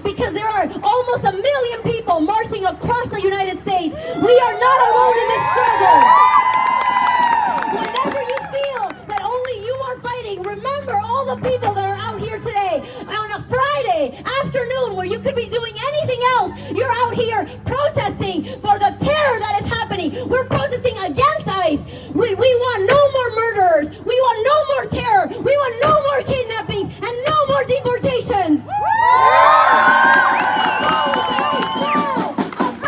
because there are almost 1 million people marching across the United States. We are not alone in this struggle. Whenever you feel that only you are fighting, remember all the people that are out here today on a Friday afternoon where you could be doing anything else. You're out here protesting for the terror that is happening. We're protesting against ICE. We want no more murderers. We want no more terror. We want no more kidnappings and no more deportations.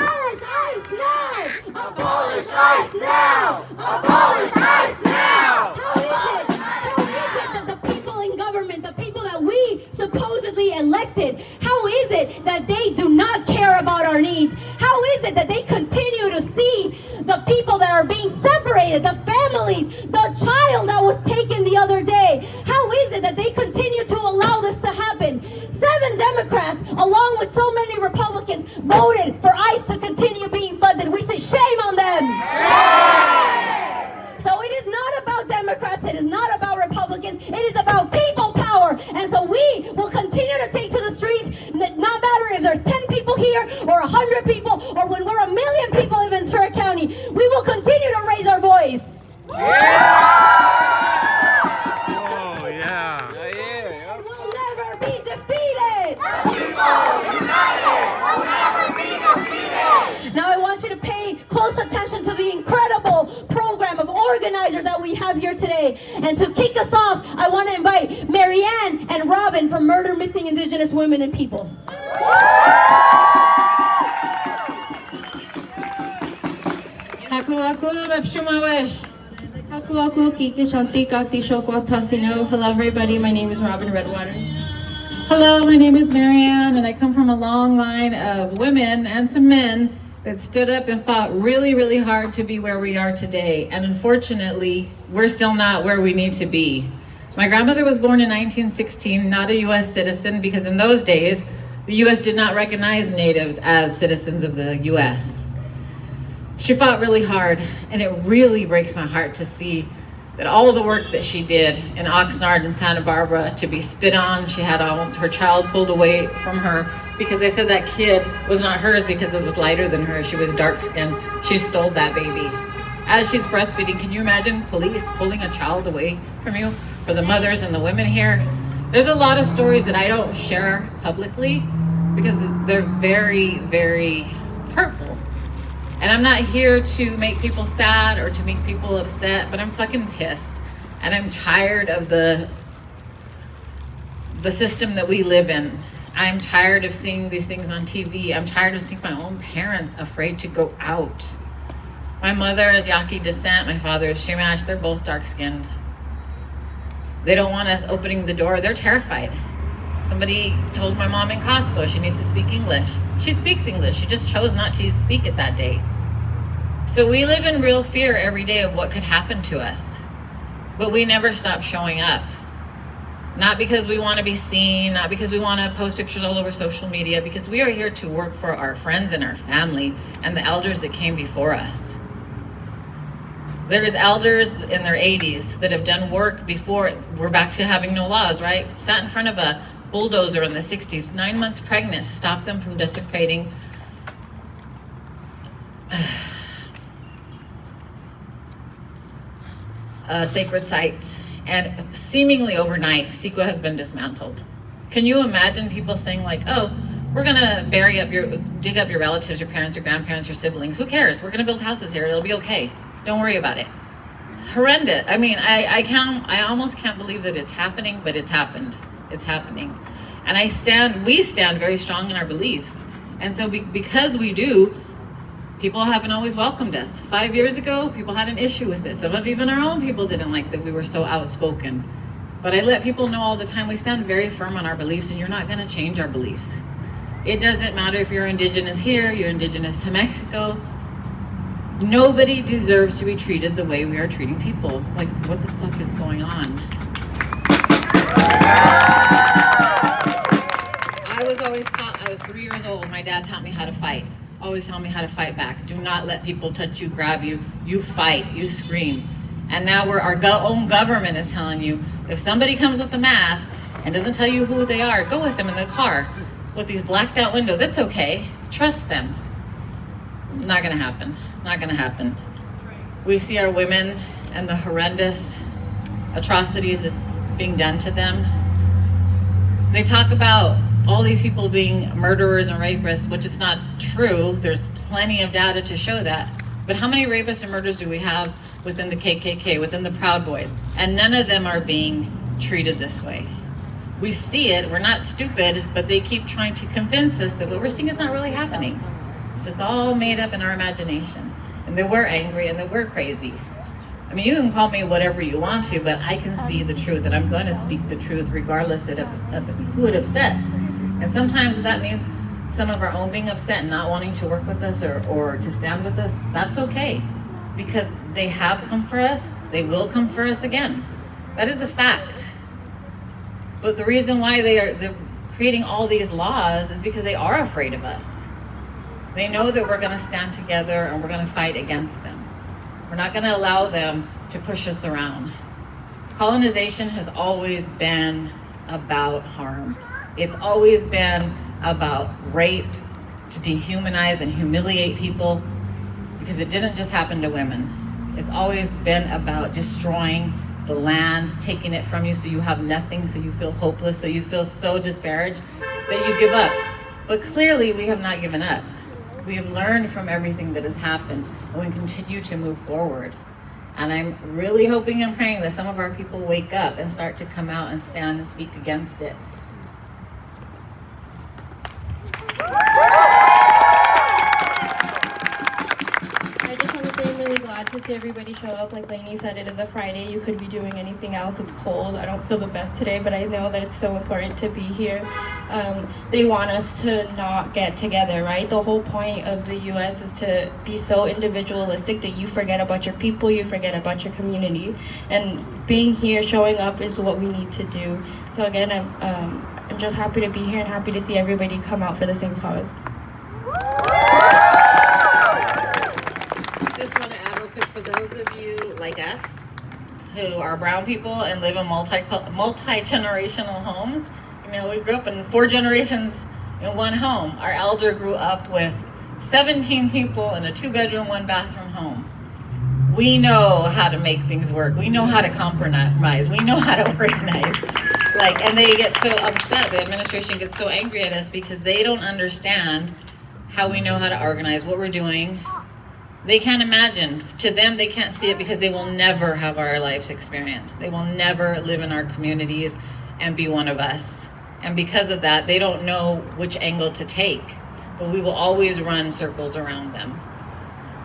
Abolish ICE now! Abolish ICE now! Abolish ICE now! How is it that the people in government, the people that we supposedly elected, how is it that they do not care about our needs? How is it that they continue to see the people that are being separated, the families, the child that was taken the other day? How is it that they continue to allow this to happen? 7 Democrats, along with so many Republicans, voted for ICE to continue being funded. We say shame on them. So it is not about Democrats, it is not about Republicans, it is about people power. And so we will continue to take to the streets, not matter if there's 10 people here or 100 people, or when we're 1 million people in Ventura County, we will continue to raise our voice. We'll never be defeated. Now I want you to pay close attention to the incredible program of organizers that we have here today. And to kick us off, I want to invite Marianne and Robin from Murder Missing Indigenous Women and People. Hello everybody, my name is Robin Redwater. Hello, my name is Marianne, and I come from a long line of women and some men that stood up and fought really, really hard to be where we are today. And unfortunately, we're still not where we need to be. My grandmother was born in 1916, not a U.S. citizen, because in those days, the U.S. did not recognize natives as citizens of the U.S. She fought really hard, and it really breaks my heart to see that all of the work that she did in Oxnard and Santa Barbara to be spit on. She had almost her child pulled away from her because they said that kid was not hers because it was lighter than her. She was dark skinned. She stole that baby. As she's breastfeeding, can you imagine police pulling a child away from you? For the mothers and the women here, there's a lot of stories that I don't share publicly because they're very, very hurtful. And I'm not here to make people sad or to make people upset, but I'm fucking pissed. And I'm tired of the system that we live in. I'm tired of seeing these things on TV. I'm tired of seeing my own parents afraid to go out. My mother is Yaqui descent. My father is Chumash. They're both dark-skinned. They don't want us opening the door. They're terrified. Somebody told my mom in Costco she needs to speak English. She speaks English. She just chose not to speak it that day. So we live in real fear every day of what could happen to us. But we never stop showing up. Not because we want to be seen, not because we want to post pictures all over social media, because we are here to work for our friends and our family and the elders that came before us. There's elders in their 80s that have done work before. We're back to having no laws, right? Sat in front of a bulldozer in the 60s, 9 months pregnant, to stop them from desecrating a sacred site. And seemingly overnight, CEQA has been dismantled. Can you imagine people saying like, oh, we're gonna dig up your relatives, your parents, your grandparents, your siblings. Who cares? We're gonna build houses here. It'll be okay. Don't worry about it. It's horrendous. I mean, I almost can't believe that it's happening, but it's happened. It's happening. And we stand very strong in our beliefs. And so because we do, people haven't always welcomed us. 5 years ago, people had an issue with it. Some of even our own people didn't like that we were so outspoken. But I let people know all the time, we stand very firm on our beliefs, and you're not gonna change our beliefs. It doesn't matter if you're indigenous here, you're indigenous to Mexico. Nobody deserves to be treated the way we are treating people. Like, what the fuck is going on? I was 3 years old. My dad taught me how to fight. Always taught me how to fight back. Do not let people touch you, grab you. You fight, you scream. And now our own government is telling you, if somebody comes with a mask and doesn't tell you who they are, go with them in the car. with these blacked out windows. It's okay. Trust them. Not gonna happen. Not gonna happen. We see our women and the horrendous atrocities that's being done to them. They talk about all these people being murderers and rapists, which is not true. There's plenty of data to show that. But how many rapists and murders do we have within the KKK, within the Proud Boys? And none of them are being treated this way. We see it, we're not stupid, but they keep trying to convince us that what we're seeing is not really happening. It's just all made up in our imagination. And that we're angry and that we're crazy. I mean, you can call me whatever you want to, but I can see the truth, and I'm going to speak the truth regardless of who it upsets. And sometimes that means some of our own being upset and not wanting to work with us or to stand with us. That's okay, because they have come for us, they will come for us again. That is a fact. But the reason why they're creating all these laws is because they are afraid of us. They know that we're going to stand together and we're going to fight against them. We're not going to allow them to push us around. Colonization has always been about harm. It's always been about rape, to dehumanize and humiliate people, because it didn't just happen to women. It's always been about destroying the land, taking it from you so you have nothing, so you feel hopeless, so you feel so disparaged that you give up. But clearly we have not given up. We have learned from everything that has happened, and we continue to move forward. And I'm really hoping and praying that some of our people wake up and start to come out and stand and speak against it. I just want to say I'm really glad to see everybody show up. Like Lainey said, it is a Friday. You could be doing anything else. It's cold. I don't feel the best today, but I know that it's so important to be here. They want us to not get together, right? The whole point of the U.S. is to be so individualistic that you forget about your people, you forget about your community. And being here, showing up is what we need to do. So again, I'm just happy to be here and happy to see everybody come out for the same cause. Just want to add real quick, for those of you like us who are brown people and live in multi-generational homes, you know, we grew up in 4 generations in one home. Our elder grew up with 17 people in a 2-bedroom, 1-bathroom home. We know how to make things work. We know how to compromise. We know how to organize. And they get so upset, the administration gets so angry at us because they don't understand how we know how to organize, what we're doing. They can't imagine. To them, they can't see it because they will never have our life's experience. They will never live in our communities and be one of us. And because of that, they don't know which angle to take. But we will always run circles around them.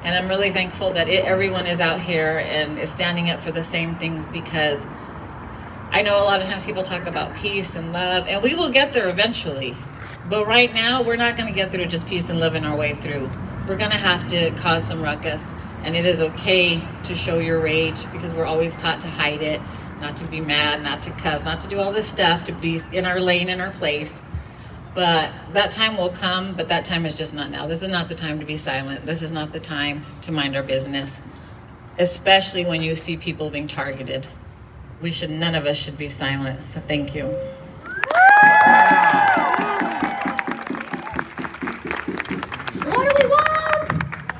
And I'm really thankful that everyone is out here and is standing up for the same things, because I know a lot of times people talk about peace and love, and we will get there eventually. But right now, we're not going to get through just peace and loving our way through. We're going to have to cause some ruckus, and it is okay to show your rage, because we're always taught to hide it, not to be mad, not to cuss, not to do all this stuff, to be in our lane, in our place. But that time will come, but that time is just not now. This is not the time to be silent. This is not the time to mind our business, especially when you see people being targeted. None of us should be silent. So thank you. What do we want?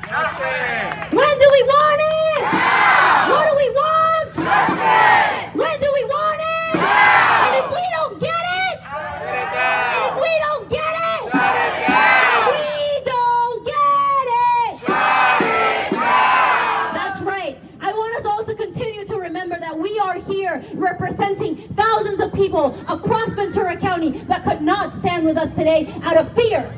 Justice. When do we want it? Now. What do we want? Justice. When do we want it? Now. And if we don't get it, shut it down. And if we don't get it, shut it down. We don't get it, shut it down. That's right. I want us all to continue to remember that we are here representing thousands of people across Ventura County that could not stand with us today out of fear.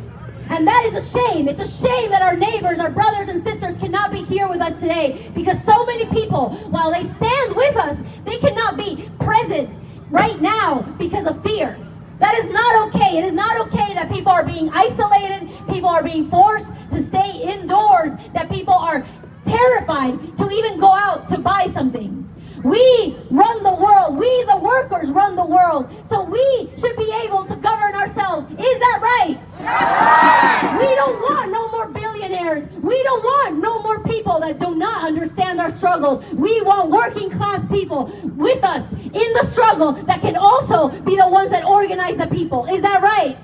And that is a shame. It's a shame that our neighbors, our brothers and sisters cannot be here with us today, because so many people, while they stand with us, they cannot be present right now because of fear. That is not okay. It is not okay that people are being isolated, people are being forced to stay indoors, that people are terrified to even go out to buy something. We run the world. We, the workers, run the world. So we should be able to govern ourselves. Is that right? Yes. We don't want no more billionaires. We don't want no more people that do not understand our struggles. We want working class people with us in the struggle that can also also be the ones that organize the people. Is that right?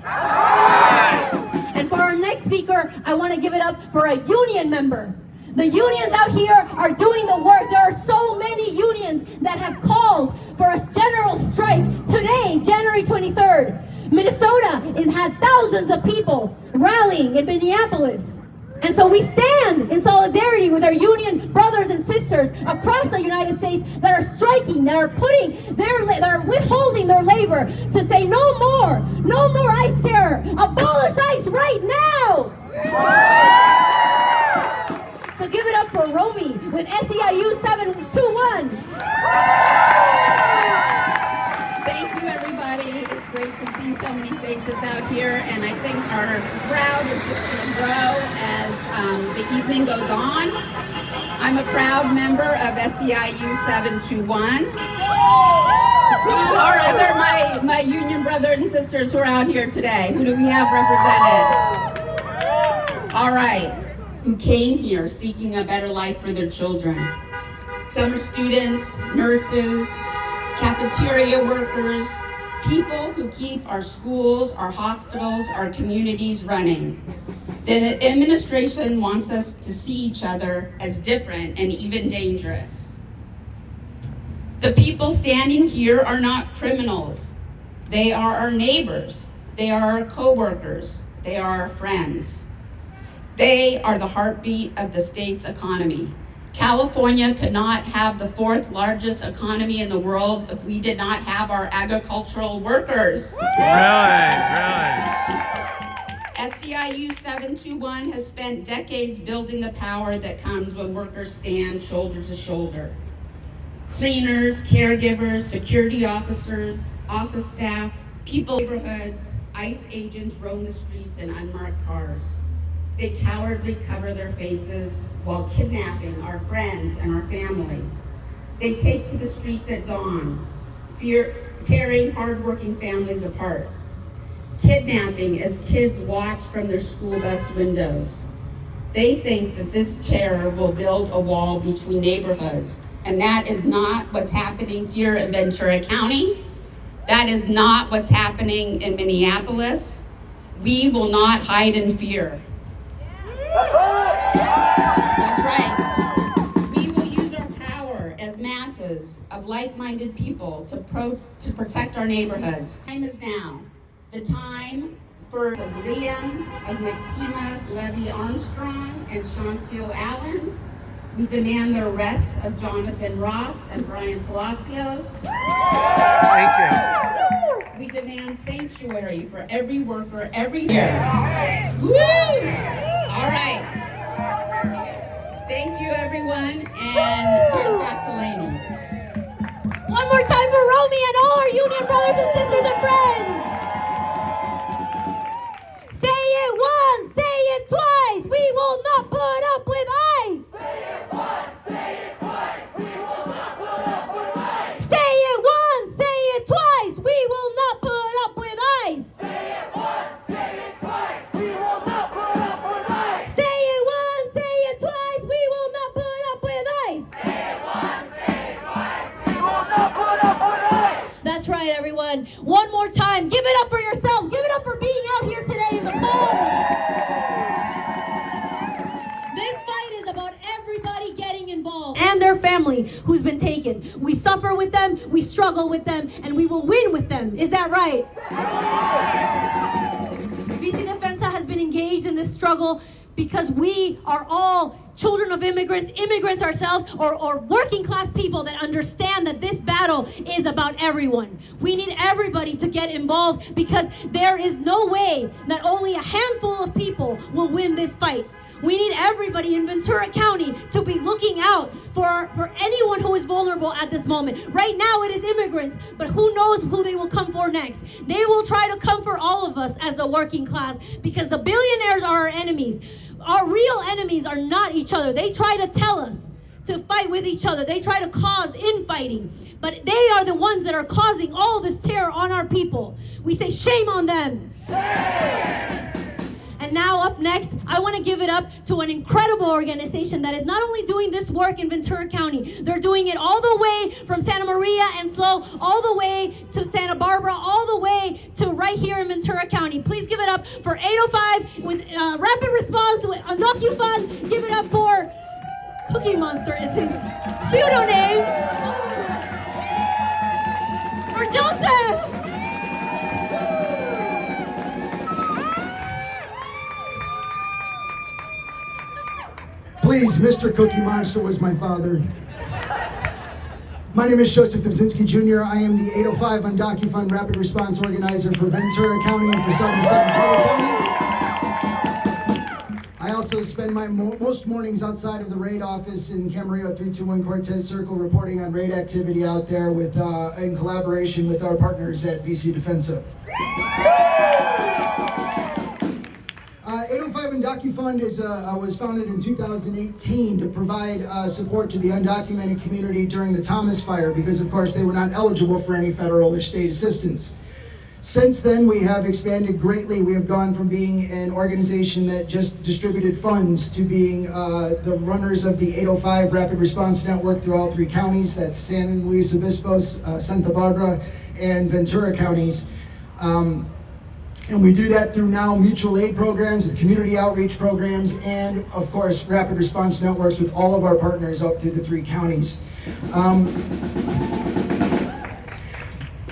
And for our next speaker, I want to give it up for a union member. The unions out here are doing the work. There are so many unions that have called for a general strike today, January 23rd. Minnesota has had thousands of people rallying in Minneapolis. And so we stand in solidarity with our union brothers and sisters across the United States that are striking, that are withholding their labor to say no more ICE terror. Abolish ICE right now. So give it up for Romy with SEIU 721. Thank you, everybody. It's great to see so many faces out here, and I think our crowd is just going to grow as the evening goes on. I'm a proud member of SEIU 721. Who are other my union brothers and sisters who are out here today? Who do we have represented? All right. Who came here seeking a better life for their children. Some are students, nurses, cafeteria workers, people who keep our schools, our hospitals, our communities running. The administration wants us to see each other as different and even dangerous. The people standing here are not criminals. They are our neighbors. They are our co-workers. They are our friends. They are the heartbeat of the state's economy. California could not have the 4th largest economy in the world if we did not have our agricultural workers. Right. SEIU 721 has spent decades building the power that comes when workers stand shoulder to shoulder. Cleaners, caregivers, security officers, office staff, people in neighborhoods, ICE agents roam the streets in unmarked cars. They cowardly cover their faces while kidnapping our friends and our family. They take to the streets at dawn, tearing hardworking families apart. Kidnapping as kids watch from their school bus windows. They think that this terror will build a wall between neighborhoods, and that is not what's happening here in Ventura County. That is not what's happening in Minneapolis. We will not hide in fear. That's right. We will use our power as masses of like-minded people to protect our neighborhoods. The time is now. The time for Liam of Makima Levy Armstrong and Chantil Allen. We demand the arrest of Jonathan Ross and Brian Palacios. Thank you. We demand sanctuary for every worker everywhere. Woo! All right. Thank you, everyone, and here's back to Lainey. One more time for Romy and all our union brothers and sisters and friends. Say it once, say it twice. We will not put up with ICE. Say it once, say it twice. We will not put up with ICE. Say it once, say it twice. We will not put up with ICE. Say it once, say it twice. We will not put up with ICE. Say it once, say it twice. We will not put up with ICE. Say it once, say it twice. We will not put up with ICE. That's right, everyone. One more time. Give it up for yourselves. Give it up for being out here today in the cold. This fight is about everybody getting involved and their family who's been taken. We suffer with them, we struggle with them, and we will win with them. Is that right? VC Defensa has been engaged in this struggle because we are all children of immigrants ourselves, or working class people that understand that this battle is about everyone. We need everybody to get involved because there is no way that only a handful of people will win this fight. We need everybody in Ventura County to be looking out for anyone who is vulnerable at this moment. Right now it is immigrants, but who knows who they will come for next. They will try to come for all of us as the working class because the billionaires are our enemies. Our real enemies are not each other. They try to tell us to fight with each other. They try to cause infighting, but they are the ones that are causing all this terror on our people. We say shame on them. And now up next, I want to give it up to an incredible organization that is not only doing this work in Ventura County, they're doing it all the way from Santa Maria and SLO, all the way to Santa Barbara, all the way to right here in Ventura County. Please give it up for 805 with Rapid Response with DocuFund. Give it up for Cookie Monster is his pseudo name. For Joseph. Please, Mr. Cookie Monster was my father. My name is Joseph Dubzinski Jr. I am the 805 on DocuFund Rapid Response Organizer for Ventura County and for Southern County. I also spend my most mornings outside of the raid office in Camarillo 321 Cortez Circle reporting on raid activity out there with, in collaboration with our partners at VC Defensa. 805 and DocuFund was founded in 2018 to provide support to the undocumented community during the Thomas Fire because, of course, they were not eligible for any federal or state assistance. Since then, we have expanded greatly. We have gone from being an organization that just distributed funds to being the runners of the 805 Rapid Response Network through all three counties. That's San Luis Obispo, Santa Barbara, and Ventura counties. And we do that through now mutual aid programs, and community outreach programs, and of course, rapid response networks with all of our partners up through the three counties.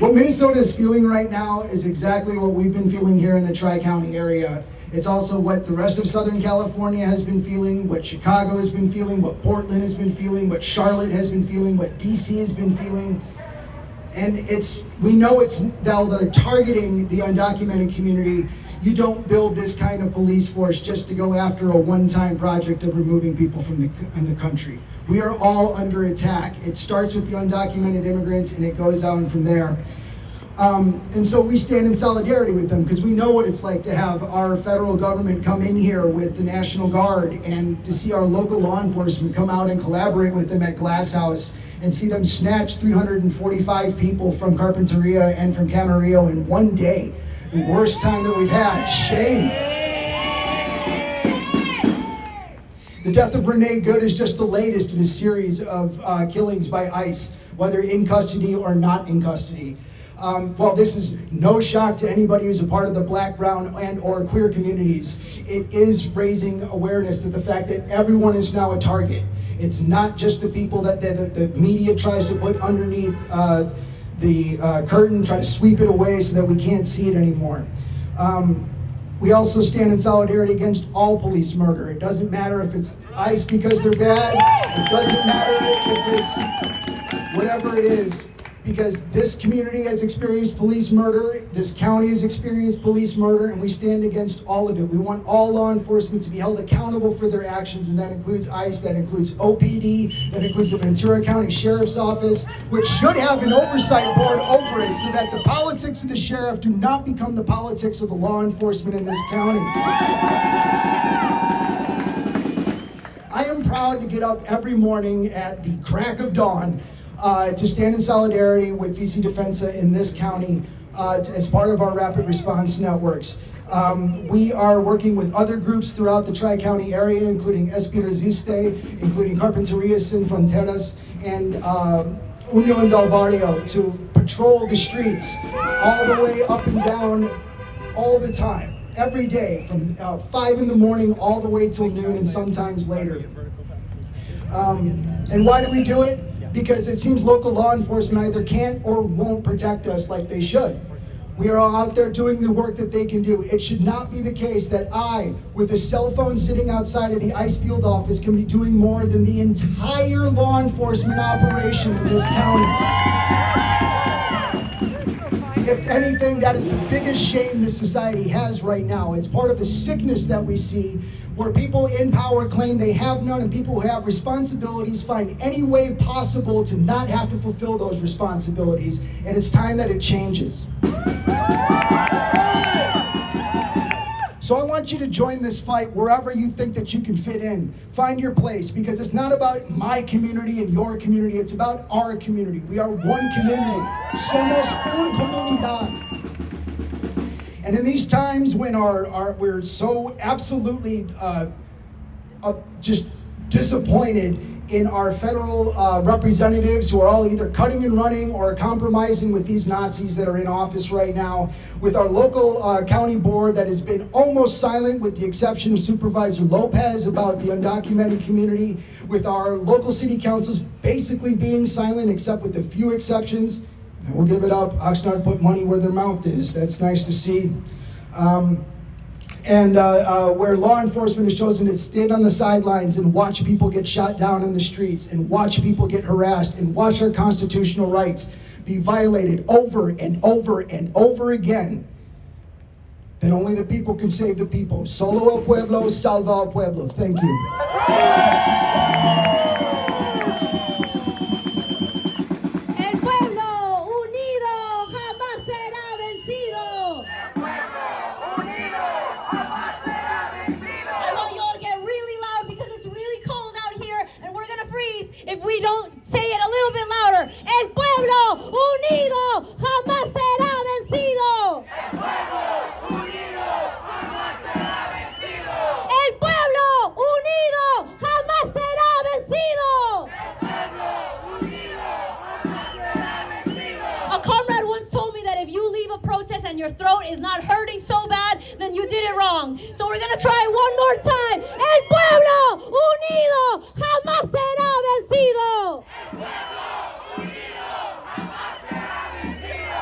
What Minnesota is feeling right now is exactly what we've been feeling here in the Tri-County area. It's also what the rest of Southern California has been feeling, what Chicago has been feeling, what Portland has been feeling, what Charlotte has been feeling, what DC has been feeling. And we know they're targeting the undocumented community. You don't build this kind of police force just to go after a one-time project of removing people from the country. We are all under attack. It starts with the undocumented immigrants and it goes on from there. And so we stand in solidarity with them because we know what it's like to have our federal government come in here with the National Guard and to see our local law enforcement come out and collaborate with them at Glass House and see them snatch 345 people from Carpinteria and from Camarillo in one day. The worst time that we've had. Shame. The death of Renee Good is just the latest in a series of killings by ICE, whether in custody or not in custody. While this is no shock to anybody who's a part of the Black, brown, and or queer communities, it is raising awareness to the fact that everyone is now a target. It's not just the people that the media tries to put underneath the curtain, try to sweep it away so that we can't see it anymore. We also stand in solidarity against all police murder. It doesn't matter if it's ICE because they're bad. It doesn't matter if it's whatever it is, because this community has experienced police murder, this county has experienced police murder, and we stand against all of it. We want all law enforcement to be held accountable for their actions, and that includes ICE, that includes OPD, that includes the Ventura County Sheriff's Office, which should have an oversight board over it so that the politics of the sheriff do not become the politics of the law enforcement in this county. I am proud to get up every morning at the crack of dawn to stand in solidarity with VC Defensa in this county as part of our rapid response networks. We are working with other groups throughout the Tri-County area, including Espi Resiste, including Carpinteria Sin Fronteras, and Unión del Barrio to patrol the streets all the way up and down all the time, every day, from 5 in the morning all the way till noon and sometimes later. And why do we do it? Because it seems local law enforcement either can't or won't protect us like they should. We are all out there doing the work that they can do. It should not be the case that I, with a cell phone sitting outside of the ICE field office, can be doing more than the entire law enforcement operation in this county. If anything, that is the biggest shame this society has right now. It's part of the sickness that we see, where people in power claim they have none, and people who have responsibilities find any way possible to not have to fulfill those responsibilities. And it's time that it changes. So I want you to join this fight wherever you think that you can fit in. Find your place, because it's not about my community and your community, it's about our community. We are one community. Somos un comunidad. And in these times when we're so absolutely just disappointed in our federal representatives who are all either cutting and running or compromising with these Nazis that are in office right now, with our local county board that has been almost silent with the exception of Supervisor Lopez about the undocumented community, with our local city councils basically being silent except with a few exceptions. And we'll give it up. Oxnard put money where their mouth is. That's nice to see. Where law enforcement has chosen to stand on the sidelines and watch people get shot down in the streets and watch people get harassed and watch our constitutional rights be violated over and over and over again, then only the people can save the people. Solo el pueblo, salva al pueblo. Thank you. El pueblo unido jamás será vencido. I want you all to get really loud because it's really cold out here and we're gonna freeze if we don't say it a little bit louder. El pueblo unido jamás será vencido. El pueblo unido jamás será vencido. A comrade once told me that if you leave a protest and your throat is not hurting so bad, then you did it wrong. So we're gonna try it one more time. El pueblo unido jamás será vencido.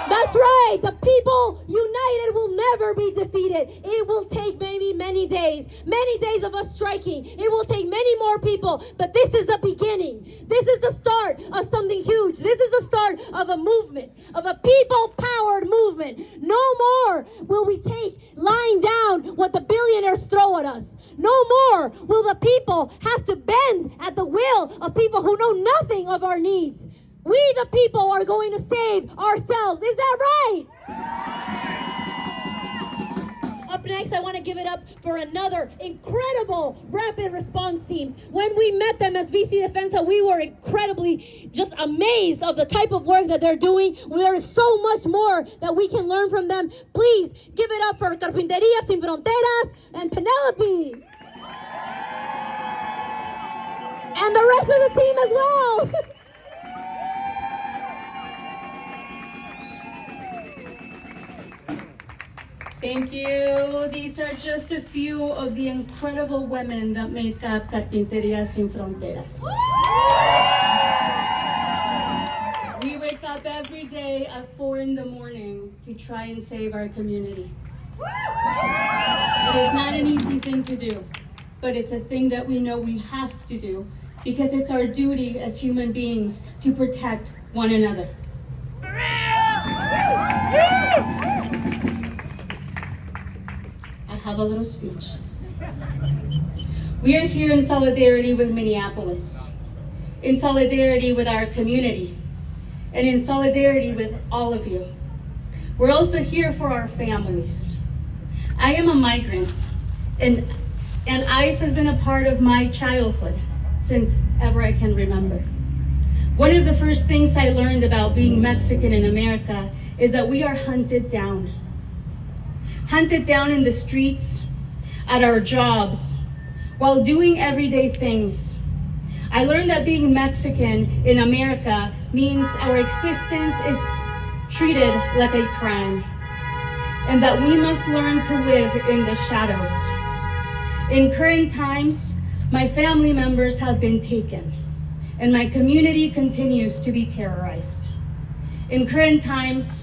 That's right. The people united will never be defeated. It will take maybe many days of us striking. It will take many more people, but this is the beginning. This is the start of something huge. This is the start of a movement, of a people-powered movement. No more will we take lying down what the billionaires throw at us. No more will the people have to bend at the will of people who know nothing of our needs. We, the people, are going to save ourselves. Is that right? Up next, I want to give it up for another incredible rapid response team. When we met them as VC Defensa, we were incredibly just amazed of the type of work that they're doing. There is so much more that we can learn from them. Please give it up for Carpintería Sin Fronteras and Penelope. And the rest of the team as well. Thank you. These are just a few of the incredible women that make up Carpintería Sin Fronteras. We wake up every day at 4 in the morning to try and save our community. It is not an easy thing to do, but it's a thing that we know we have to do because it's our duty as human beings to protect one another. I have a little speech. We are here in solidarity with Minneapolis, in solidarity with our community, and in solidarity with all of you. We're also here for our families. I am a migrant, and ICE has been a part of my childhood since ever I can remember. One of the first things I learned about being Mexican in America is that we are hunted down. Hunted down in the streets, at our jobs, while doing everyday things. I learned that being Mexican in America means our existence is treated like a crime, and that we must learn to live in the shadows. In current times, my family members have been taken, and my community continues to be terrorized. In current times,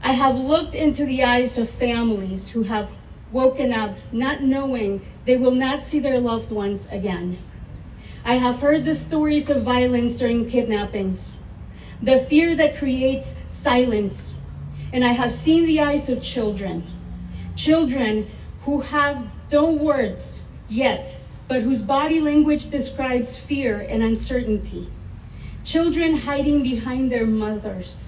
I have looked into the eyes of families who have woken up not knowing they will not see their loved ones again. I have heard the stories of violence during kidnappings, the fear that creates silence, and I have seen the eyes of children who have no words yet, but whose body language describes fear and uncertainty. Children hiding behind their mothers,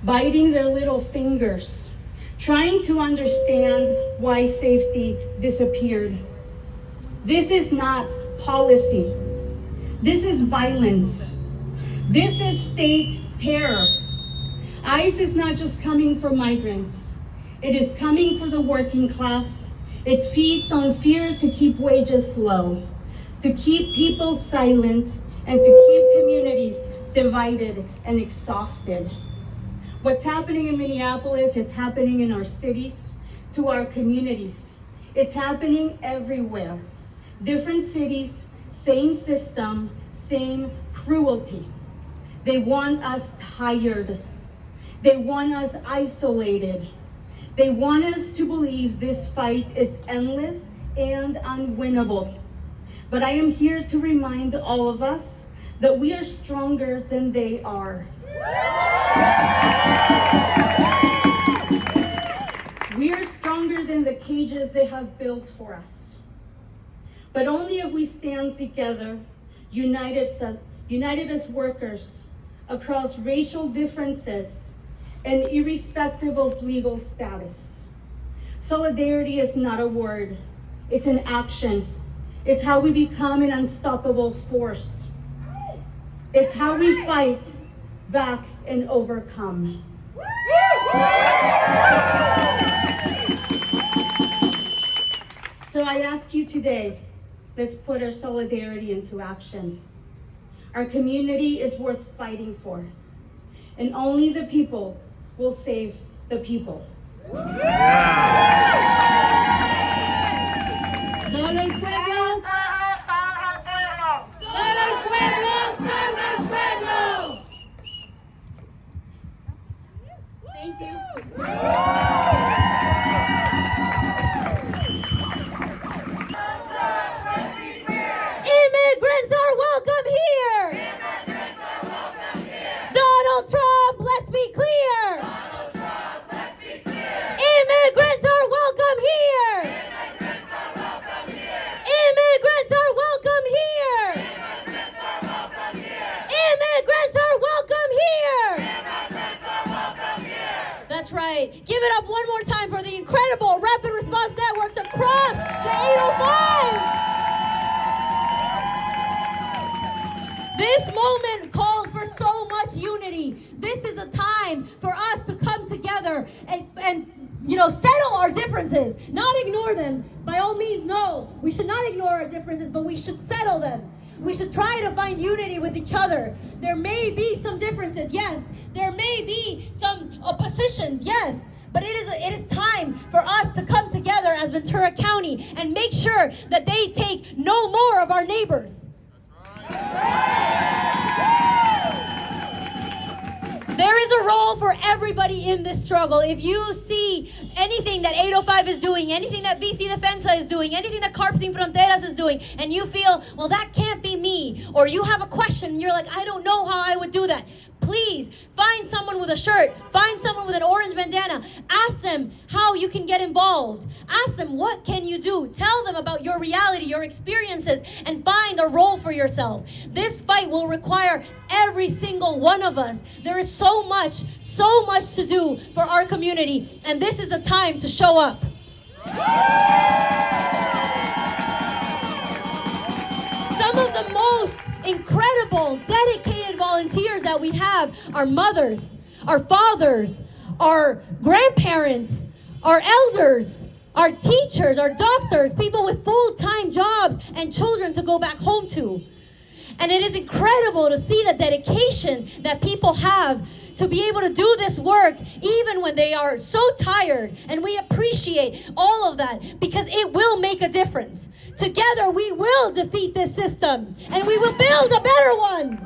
biting their little fingers, trying to understand why safety disappeared. This is not policy. This is violence. This is state terror. ICE is not just coming for migrants. It is coming for the working class. It feeds on fear to keep wages low, to keep people silent, and to keep communities divided and exhausted. What's happening in Minneapolis is happening in our cities, to our communities. It's happening everywhere. Different cities, same system, same cruelty. They want us tired. They want us isolated. They want us to believe this fight is endless and unwinnable. But I am here to remind all of us that we are stronger than they are. We are stronger than the cages they have built for us. But only if we stand together, united as workers across racial differences and irrespective of legal status. Solidarity is not a word, it's an action. It's how we become an unstoppable force. It's how we fight back and overcome. So I ask you today, let's put our solidarity into action. Our community is worth fighting for, and only the people will save the people. Solo el pueblo. Solo el pueblo. Solo el pueblo. Thank you. Immigrants are welcome here. Donald Trump, let's be clear. Immigrants are welcome here. Immigrants are welcome here. Immigrants are welcome here. That's right. Give it up one more time for the incredible rapid response networks across the 805. This moment calls for so much unity. This is a time for us to come together and settle our differences, not ignore them. By all means, no, we should not ignore our differences, but we should settle them. We should try to find unity with each other. There may be some differences, yes. There may be some oppositions, yes. But it is time for us to come together as Ventura County and make sure that they take no more of our neighbors. There is a role for everybody in this struggle. If you see anything that 805 is doing, anything that VC Defensa is doing, anything that Carp Sin Fronteras is doing, and you feel, well, that can't be me, or you have a question, and you're like, I don't know how I would do that. Please find someone with a shirt, find someone with an orange bandana, ask them how you can get involved. Ask them, what can you do? Tell them about your reality, your experiences, and find a role for yourself. This fight will require every single one of us. There is so much to do for our community, and this is the time to show up. Some of the most incredible, dedicated volunteers that we have are mothers, our fathers, our grandparents, our elders, our teachers, our doctors, people with full-time jobs and children to go back home to. And it is incredible to see the dedication that people have to be able to do this work even when they are so tired. And we appreciate all of that because it will make a difference. Together we will defeat this system and we will build a better one.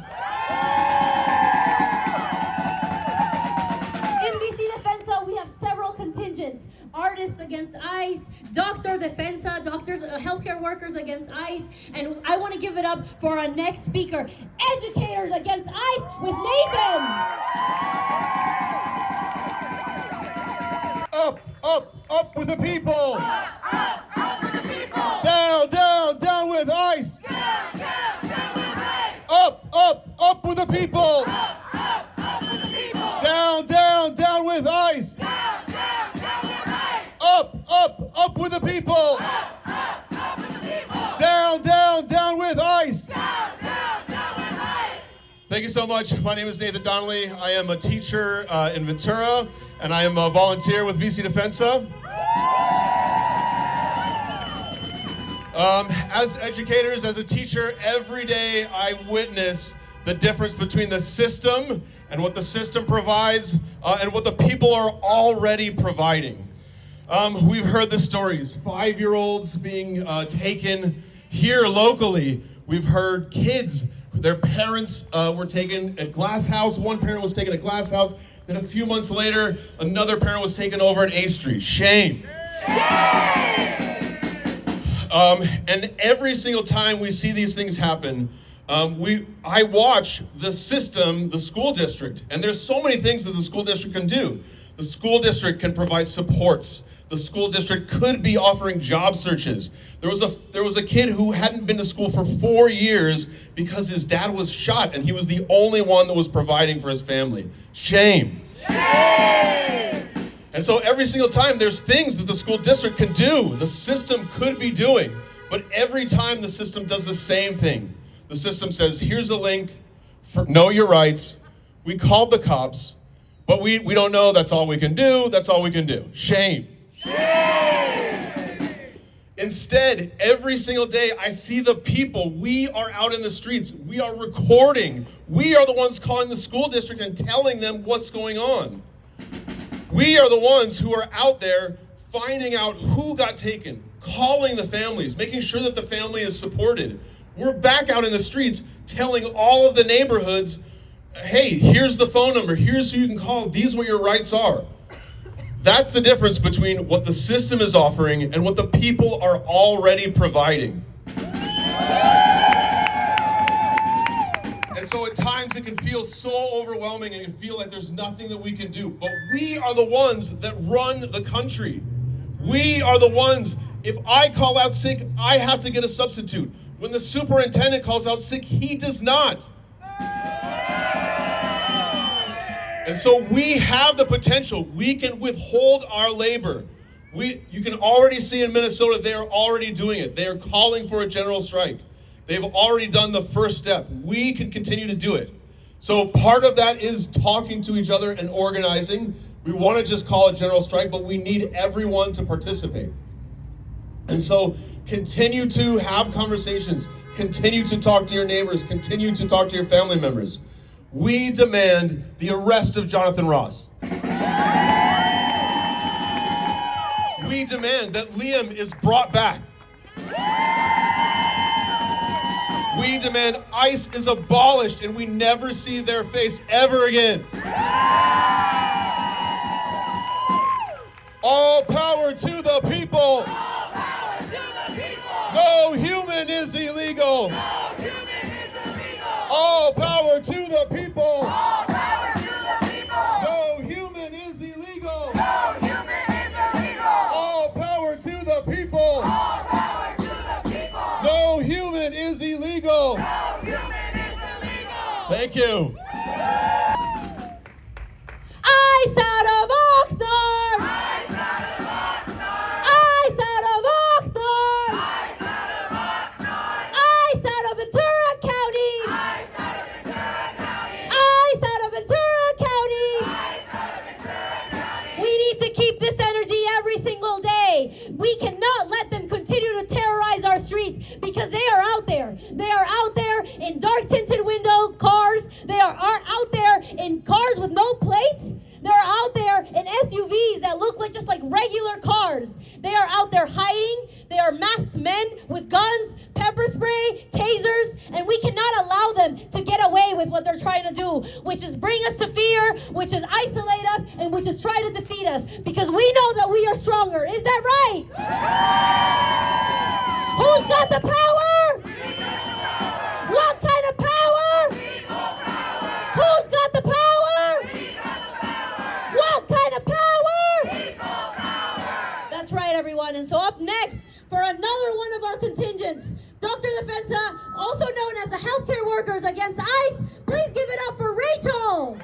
In VC Defensa, we have several contingents. Artists against ICE, Doctor Defensa, healthcare workers against ICE, and I want to give it up for our next speaker, Educators Against ICE with Nathan. Up, up, up with the people. Up with the people. Down, down, down with ICE. Down, down, down with ICE. Up, up, up with the people. Up with the people. Down, down, down with ICE. Down, down, down with ICE. Up, up, up with the people. Up with the people. Down, down, down with ICE. Down, down, down with ICE. Thank you so much. My name is Nathan Donnelly. I am a teacher in Ventura, and I am a volunteer with VC Defensa. As educators, as a teacher, every day I witness the difference between the system and what the system provides and what the people are already providing. We've heard the stories, 5-year-olds being taken here locally. We've heard kids, their parents were taken at Glass House. One parent was taken at Glass House. Then a few months later, another parent was taken over at A Street. Shame. And every single time we see these things happen, I watch the system, the school district, and there's so many things that the school district can do. The school district can provide supports. The school district could be offering job searches. There was a kid who hadn't been to school for 4 years because his dad was shot, and he was the only one that was providing for his family. Shame. Shame! And so every single time there's things that the school district can do, the system could be doing, but every time the system does the same thing. The system says, here's a link, know your rights. We called the cops, but we don't know, that's all we can do, that's all we can do. Shame. Instead, every single day I see the people. We are out in the streets. We are recording. We are the ones calling the school district and telling them what's going on. We are the ones who are out there finding out who got taken, calling the families, making sure that the family is supported. We're back out in the streets telling all of the neighborhoods, hey, here's the phone number. Here's who you can call. These are what your rights are. That's the difference between what the system is offering and what the people are already providing. And so at times it can feel so overwhelming and you feel like there's nothing that we can do. But we are the ones that run the country. We are the ones, if I call out sick, I have to get a substitute. When the superintendent calls out sick, he does not. And so we have the potential. We can withhold our labor. You can already see in Minnesota, they are already doing it. They are calling for a general strike. They've already done the first step. We can continue to do it. So part of that is talking to each other and organizing. We want to just call it general strike, but we need everyone to participate. And so continue to have conversations. Continue to talk to your neighbors. Continue to talk to your family members. We demand the arrest of Jonathan Ross. We demand that Liam is brought back. We demand ICE is abolished and we never see their face ever again. All power to the people. All power to the people. No human is illegal. No human is illegal. All power to the people. All power to the people. No human is illegal. No human is illegal. All power to the people. All power to the people. No human is illegal. No human is illegal. Thank you. Ice out of Oxnard! Ice out of Oxnard. Ice out of Oxnard! Ice out of Oxnard. Ice out of Ventura County! Ice out of Ventura County. Ice out of Ventura County! Ice out of Ventura County. We need to keep this energy every single day. We cannot let them continue to terrorize our streets because they are out there. They are out there in dark tinted window cars. They are out there in cars with no plates. They're out there in SUVs that look like just like regular cars. They are out there hiding. They are masked men with guns, pepper spray, tasers, and we cannot allow them to get away with what they're trying to do, which is bring us to fear, which is isolate us, and which is try to defeat us, because we know that we are stronger. Is that right? Who's got the power? What kind of power? Who's got the power? What kind of power? That's right, everyone. And so up next, for another one of our contingents, Dr. Defensa, also known as the Healthcare Workers Against ICE, please give it up for Rachel.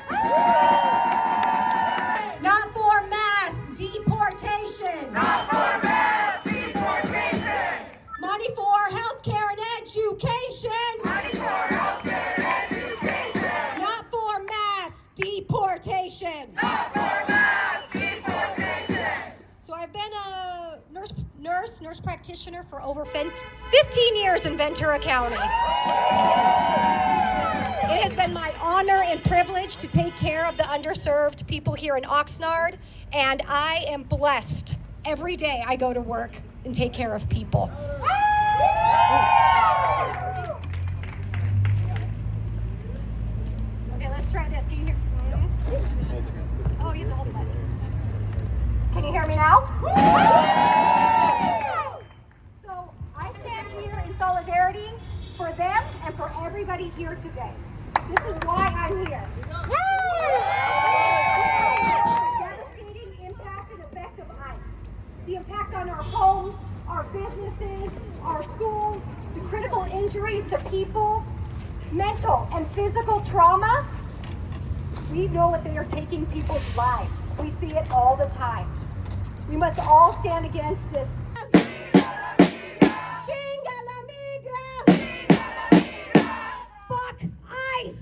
Not for mass deportation. Not for mass deportation. Money for healthcare and education. Money for healthcare and education. Not for mass deportation. Not for mass deportation. commissioner for over 15 years in Ventura County. It has been my honor and privilege to take care of the underserved people here in Oxnard, and I am blessed every day I go to work and take care of people. Okay, let's try this. Can you hear? Oh, you have to hold the button. Can you hear me now? So I stand here in solidarity for them and for everybody here today. This is why I'm here. The devastating impact and effect of ICE. The impact on our homes, our businesses, our schools, the critical injuries to people, mental and physical trauma. We know that they are taking people's lives. We see it all the time. We must all stand against this. Chinga la migra! Fuck ICE!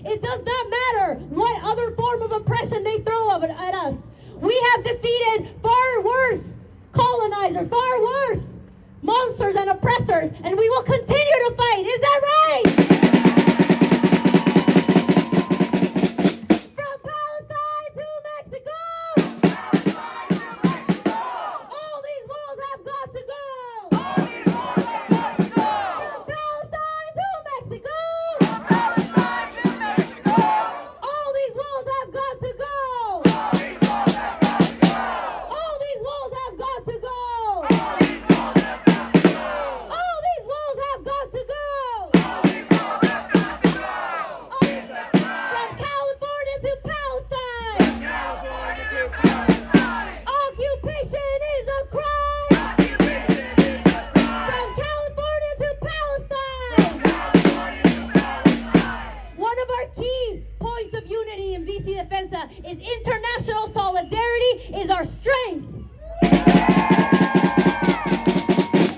It does not matter what other form of oppression they throw at us. We have defeated far worse colonizers, far worse monsters and oppressors, and we will continue to fight. Is that right? From Palestine to Mexico. All these walls have got to go. From Palestine to Mexico. All these walls have got to go. All these walls have got to go. All these walls have got to go. From California to Palestine. Occupation is a crime. From California to Palestine. One of our key points of unity in VC Defensa is international solidarity is our strength.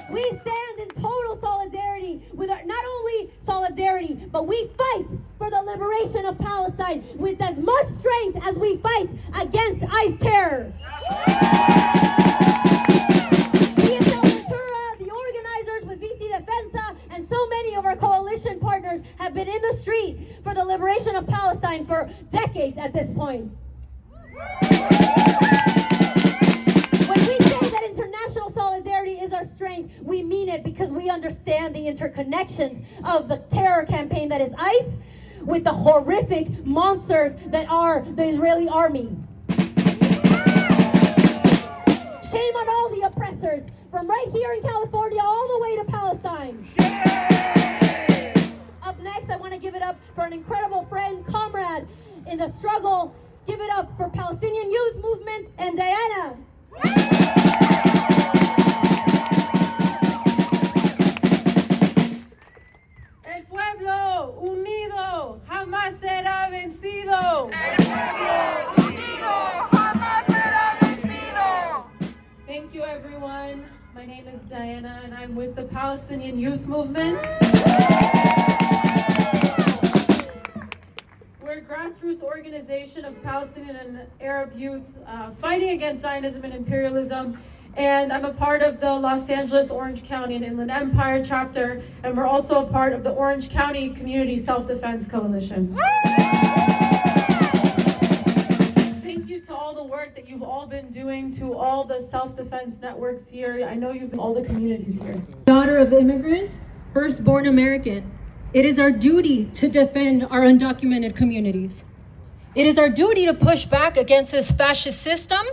We stand in total solidarity with our, not only solidarity, but we fight for the liberation of Palestine with as much strength as we fight against ICE terror. PSL Ventura, the organizers with VC Defensa, and so many of our coalition partners have been in the street for the liberation of Palestine for decades at this point. When we say that international solidarity is our strength, we mean it because we understand the interconnections of the terror campaign that is ICE with the horrific monsters that are the Israeli army. Shame on all the oppressors from right here in California all the way to Palestine. Up next, I want to give it up for an incredible friend, comrade in the struggle. Give it up for Palestinian Youth Movement and Diana. El pueblo unido jamás será vencido. El pueblo unido jamás será vencido. Thank you, everyone. My name is Diana, and I'm with the Palestinian Youth Movement. We're a grassroots organization of Palestinian and Arab youth fighting against Zionism and imperialism. And I'm a part of the Los Angeles, Orange County, and Inland Empire chapter. And we're also a part of the Orange County Community Self-Defense Coalition. Thank you to all the work that you've all been doing, to all the self-defense networks here. I know you've been all the communities here. Daughter of immigrants, firstborn American. It is our duty to defend our undocumented communities. It is our duty to push back against this fascist system,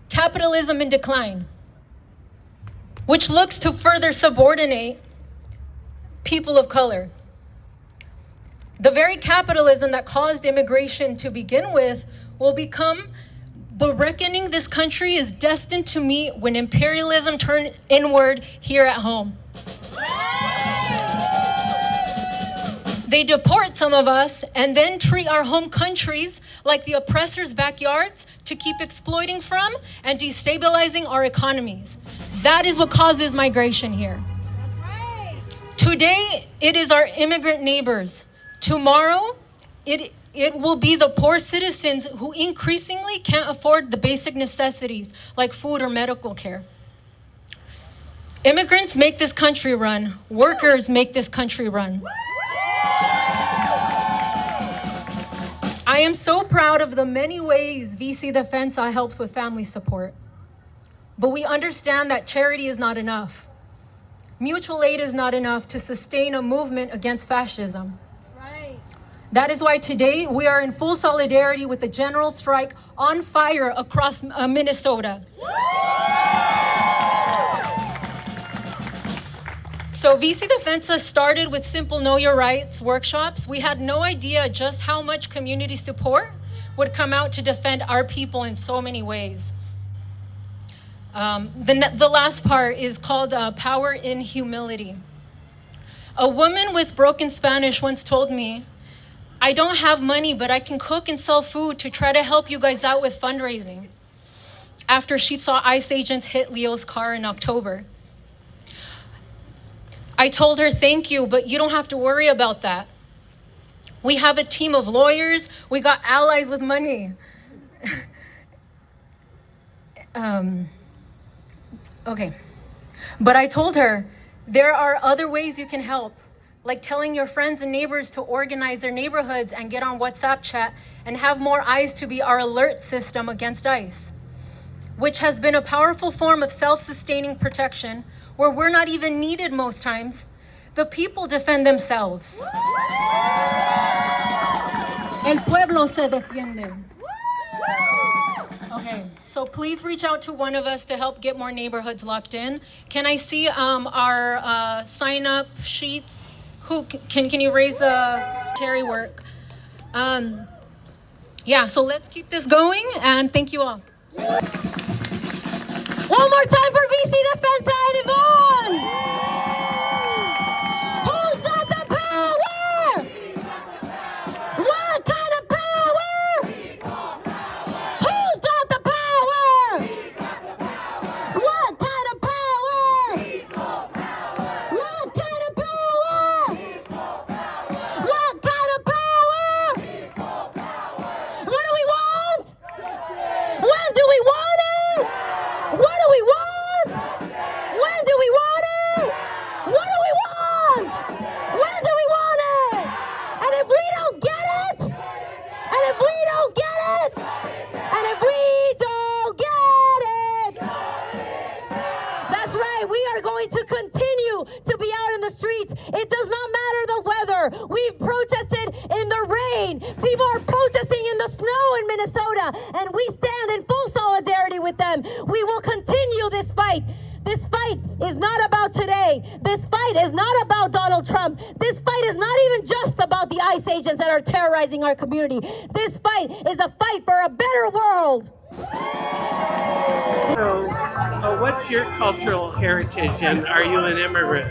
capitalism in decline, which looks to further subordinate people of color. The very capitalism that caused immigration to begin with will become the reckoning this country is destined to meet when imperialism turns inward here at home. They deport some of us and then treat our home countries like the oppressors' backyards to keep exploiting from and destabilizing our economies. That is what causes migration here. Today, it is our immigrant neighbors. Tomorrow, it will be the poor citizens who increasingly can't afford the basic necessities like food or medical care. Immigrants make this country run. Workers make this country run. I am so proud of the many ways VC Defensa helps with family support. But we understand that charity is not enough. Mutual aid is not enough to sustain a movement against fascism. Right. That is why today we are in full solidarity with the general strike on fire across Minnesota. So VC Defensa started with simple Know Your Rights workshops. We had no idea just how much community support would come out to defend our people in so many ways. The last part is called Power in Humility. A woman with broken Spanish once told me, "I don't have money, but I can cook and sell food to try to help you guys out with fundraising," after she saw ICE agents hit Leo's car in October. I told her, "Thank you, but you don't have to worry about that. We have a team of lawyers. We got allies with money." Okay. But I told her, there are other ways you can help, like telling your friends and neighbors to organize their neighborhoods and get on WhatsApp chat and have more eyes to be our alert system against ICE, which has been a powerful form of self-sustaining protection where we're not even needed most times. The people defend themselves. El pueblo se defiende. Okay, so please reach out to one of us to help get more neighborhoods locked in. Can I see our sign-up sheets? Who can you raise Terry work? Yeah, so let's keep this going, and thank you all. One more time for VC Defensa and Yvonne! Who's got the power? What kind of power? Who's got the power? What kind of power? What kind of power? What kind of power? What do we want? When do we want it? What do we want? When do we want it? What do we want? When do we want it? And if we don't get it, and if we don't get it, and if we don't get it, that's right, we are going to continue to be out in the streets. It does not matter the weather. We've protested in the rain. People are protesting in the snow in Minnesota, and we stand in full solidarity with them. We will continue this fight. This fight is not about today. This fight is not about Donald Trump. This fight is not even just about the ICE agents that are terrorizing our community. This fight is a fight for a better world. So, what's your cultural heritage, and are you an immigrant?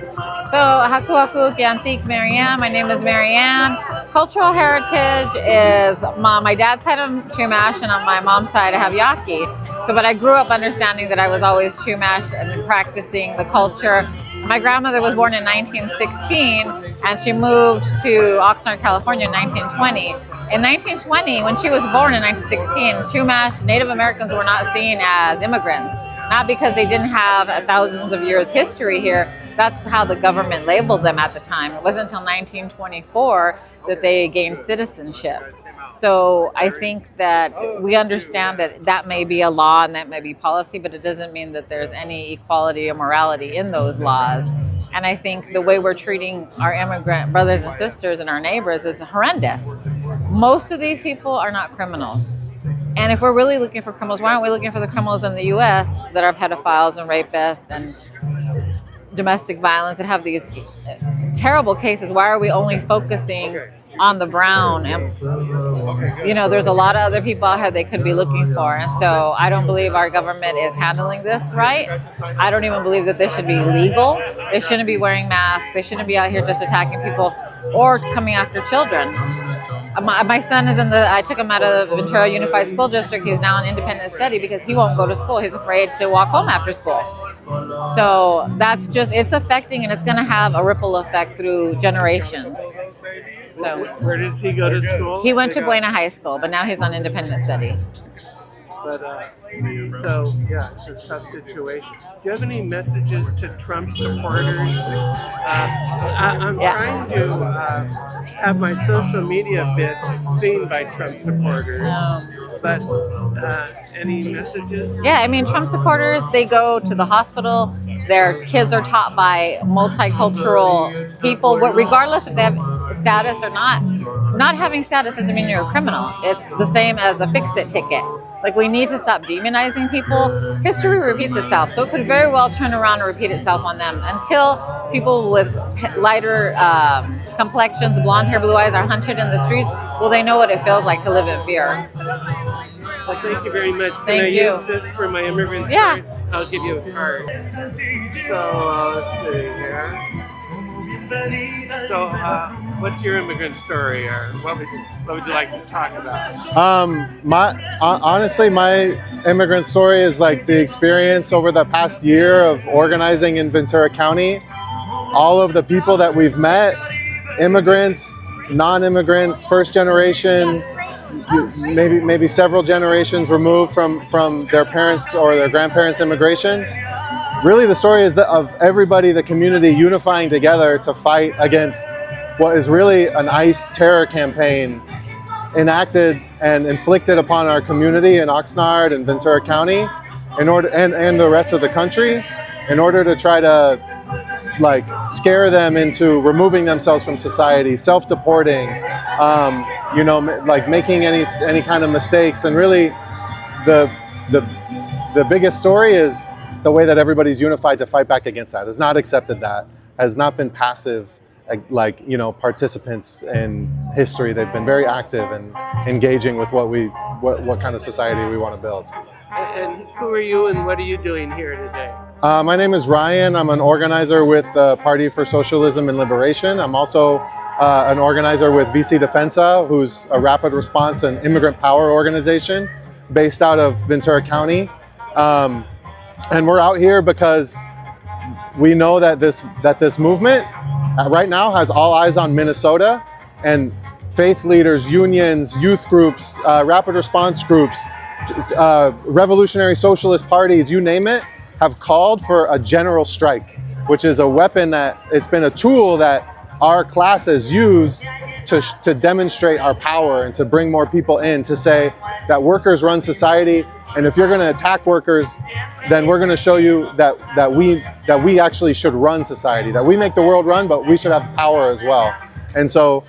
So, Haku Gantik Marianne. My name is Marianne. Cultural heritage is my dad's side of Chumash, and on my mom's side I have Yaqui. So, but I grew up understanding that I was always Chumash and practicing the culture. My grandmother was born in 1916, and she moved to Oxnard, California in 1920. In 1920, when she was born in 1916, Chumash, Native Americans were not seen as immigrants. Not because they didn't have thousands of years history here. That's how the government labeled them at the time. It wasn't until 1924 that they gained citizenship. So I think that we understand that that may be a law and that may be policy, but it doesn't mean that there's any equality or morality in those laws. And I think the way we're treating our immigrant brothers and sisters and our neighbors is horrendous. Most of these people are not criminals. And if we're really looking for criminals, why aren't we looking for the criminals in the U.S. that are pedophiles and rapists? And domestic violence and have these terrible cases, why are we only focusing on the brown? And there's a lot of other people out here they could be looking for. And so I don't believe our government is handling this right. I don't even believe that this should be legal. They shouldn't be wearing masks. They shouldn't be out here just attacking people or coming after children. My son is I took him out of the Ventura Unified School District. He's now in independent study because he won't go to school. He's afraid to walk home after school. So that's it's affecting, and it's going to have a ripple effect through generations. So where does he go to school? He went to Buena High School, but now he's on independent study. But so yeah, it's a tough situation. Do you have any messages to Trump supporters? I'm trying to have my social media bits seen by Trump supporters. But any messages? Yeah, I mean, Trump supporters, they go to the hospital. Their kids are taught by multicultural people, regardless if they have status or not. Not having status doesn't mean you're a criminal. It's the same as a fix-it ticket. Like, we need to stop demonizing people. History repeats itself, so it could very well turn around and repeat itself on them until people with lighter complexions, blonde hair, blue eyes are hunted in the streets. Well, they know what it feels like to live in fear. Well, thank you very much. Can I you. use this for my immigrant story? Yeah. I'll give you a card. So, let's see here. So, what's your immigrant story, or what would you like to talk about? Honestly, my immigrant story is like the experience over the past year of organizing in Ventura County. All of the people that we've met, immigrants, non-immigrants, first generation, maybe several generations removed from their parents' or their grandparents' immigration. Really, the story is of everybody, the community, unifying together to fight against what is really an ICE terror campaign enacted and inflicted upon our community in Oxnard and Ventura County, and the rest of the country, in order to try to scare them into removing themselves from society, self-deporting, making any kind of mistakes. And really, the biggest story is the way that everybody's unified to fight back against that, has not accepted that, has not been passive, participants in history. They've been very active and engaging with what kind of society we want to build. And who are you, and what are you doing here today? My name is Ryan. I'm an organizer with the Party for Socialism and Liberation. I'm also an organizer with VC Defensa, who's a rapid response and immigrant power organization based out of Ventura County. And we're out here because we know that this movement right now has all eyes on Minnesota, and faith leaders, unions, youth groups, rapid response groups, revolutionary socialist parties, you name it, have called for a general strike, which is a weapon it's been a tool that our class has used to demonstrate our power and to bring more people in, to say that workers run society. And if you're going to attack workers, then we're going to show you that we actually should run society, that we make the world run, but we should have power as well. And so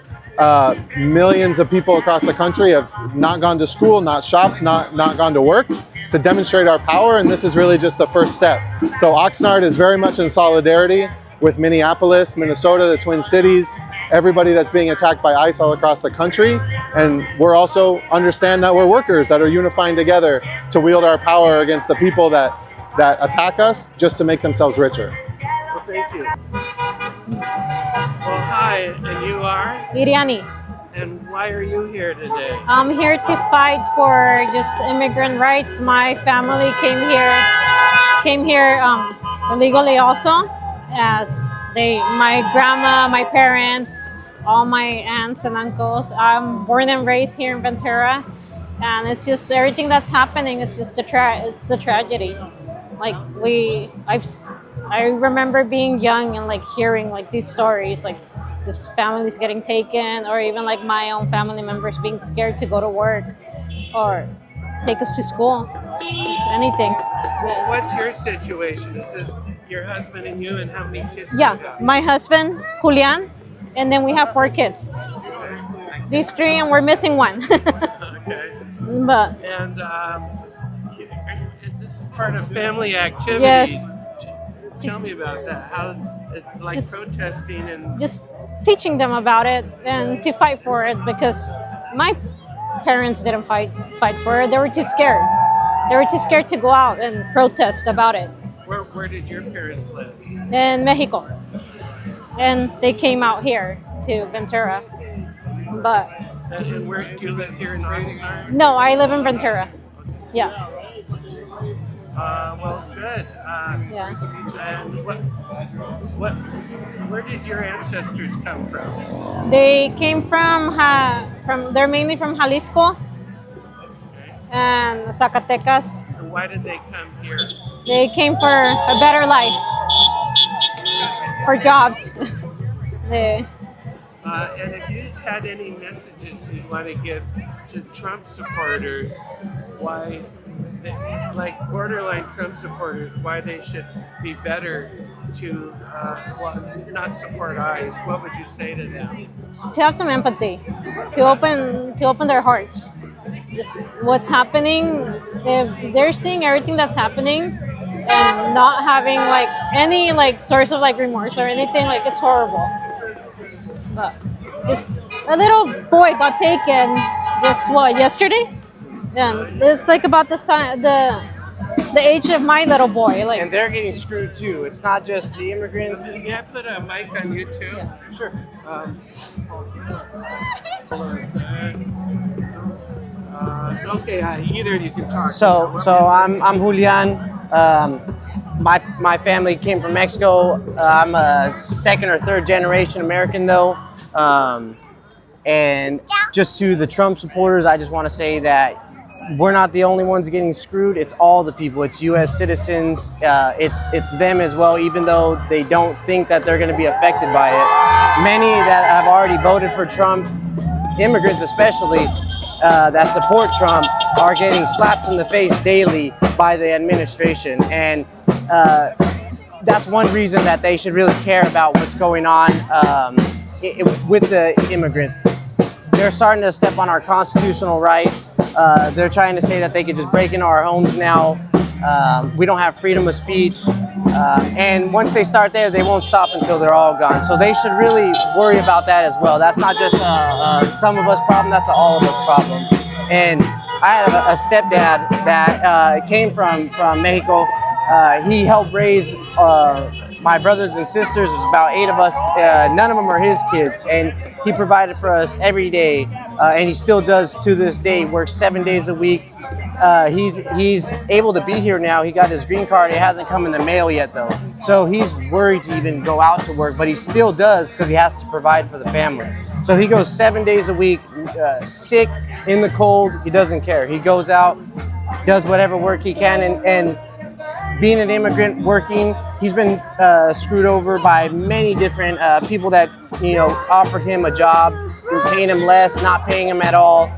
millions of people across the country have not gone to school, not shopped, not gone to work to demonstrate our power. And this is really just the first step. So Oxnard is very much in solidarity with Minneapolis, Minnesota, the Twin Cities, everybody that's being attacked by ICE all across the country. And we're also understand that we're workers that are unifying together to wield our power against the people that attack us just to make themselves richer. Well, thank you. Well, hi, and you are? Iriani. And why are you here today? I'm here to fight for just immigrant rights. My family came here illegally also. As my grandma, my parents, all my aunts and uncles. I'm born and raised here in Ventura, and it's just everything that's happening. It's just it's a tragedy. I remember being young and hearing these stories, this family's getting taken, or even my own family members being scared to go to work or take us to school. Just anything. Well, what's your situation? Is this your husband and you, and how many kids do you have? My husband, Julian, and then we have 4 kids. These 3, and we're missing 1. Okay. But and this is part of family activities. Yes. Tell me about that. How, like Just- protesting and just teaching them about it and to fight for it, because my parents didn't fight for it. They were too scared. They were too scared to go out and protest about it. where did your parents live? In Mexico. And they came out here to Ventura. But And where do you live here in Oxnard? no, I live in Ventura. Yeah. Well, good. Yeah. And where did your ancestors come from? They came from they're mainly from Jalisco and Zacatecas. And why did they come here? They came for a better life, for jobs. They, And if you had any messages you want to give to Trump supporters, why, like borderline Trump supporters, why they should be better to not support ICE, what would you say to them? just to have some empathy, to open their hearts. Just what's happening, if they're seeing everything that's happening and not having like any like source of like remorse or anything, like it's horrible. But just a little boy got taken yesterday? And it's like about the age of my little boy. Like, and they're getting screwed too. It's not just the immigrants. Can I put a mic on you too? Yeah, sure. Hold on a sec. So okay, either of you can talk. So I'm Julian. My family came from Mexico. I'm a second or third generation American though. And just to the Trump supporters, I just want to say that we're not the only ones getting screwed. It's all the people. It's U.S. citizens. It's them as well, even though they don't think that they're going to be affected by it. Many that have already voted for Trump, immigrants especially, that support Trump, are getting slaps in the face daily by the administration. And that's one reason that they should really care about what's going on with the immigrants. They're starting to step on our constitutional rights. They're trying to say that they could just break into our homes now. We don't have freedom of speech. And once they start there, they won't stop until they're all gone. So they should really worry about that as well. That's not just some of us problem, that's an all of us problem. And I have a stepdad that came from Mexico. He helped raise my brothers and sisters. There's about 8 of us. None of them are his kids, and he provided for us every day, and he still does to this day. Works 7 days a week. He's able to be here now. He got his green card. It hasn't come in the mail yet though, so he's worried to even go out to work, but he still does because he has to provide for the family. So he goes 7 days a week, sick, in the cold. He doesn't care. He goes out, does whatever work he can, and being an immigrant working, he's been screwed over by many different people that offered him a job, paying him less, not paying him at all,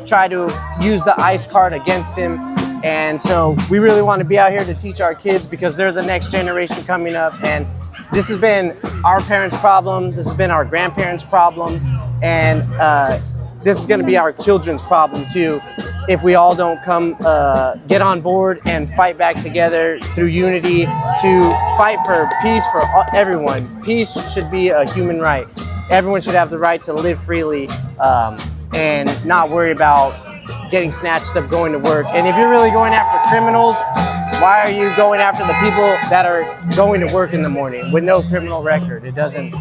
try to use the ICE card against him. And so we really want to be out here to teach our kids, because they're the next generation coming up. And this has been our parents' problem. This has been our grandparents' problem. And this is going to be our children's problem too, if we all don't come get on board and fight back together through unity to fight for peace for everyone. Peace should be a human right. Everyone should have the right to live freely and not worry about getting snatched up going to work. And if you're really going after criminals, why are you going after the people that are going to work in the morning with no criminal record? It doesn't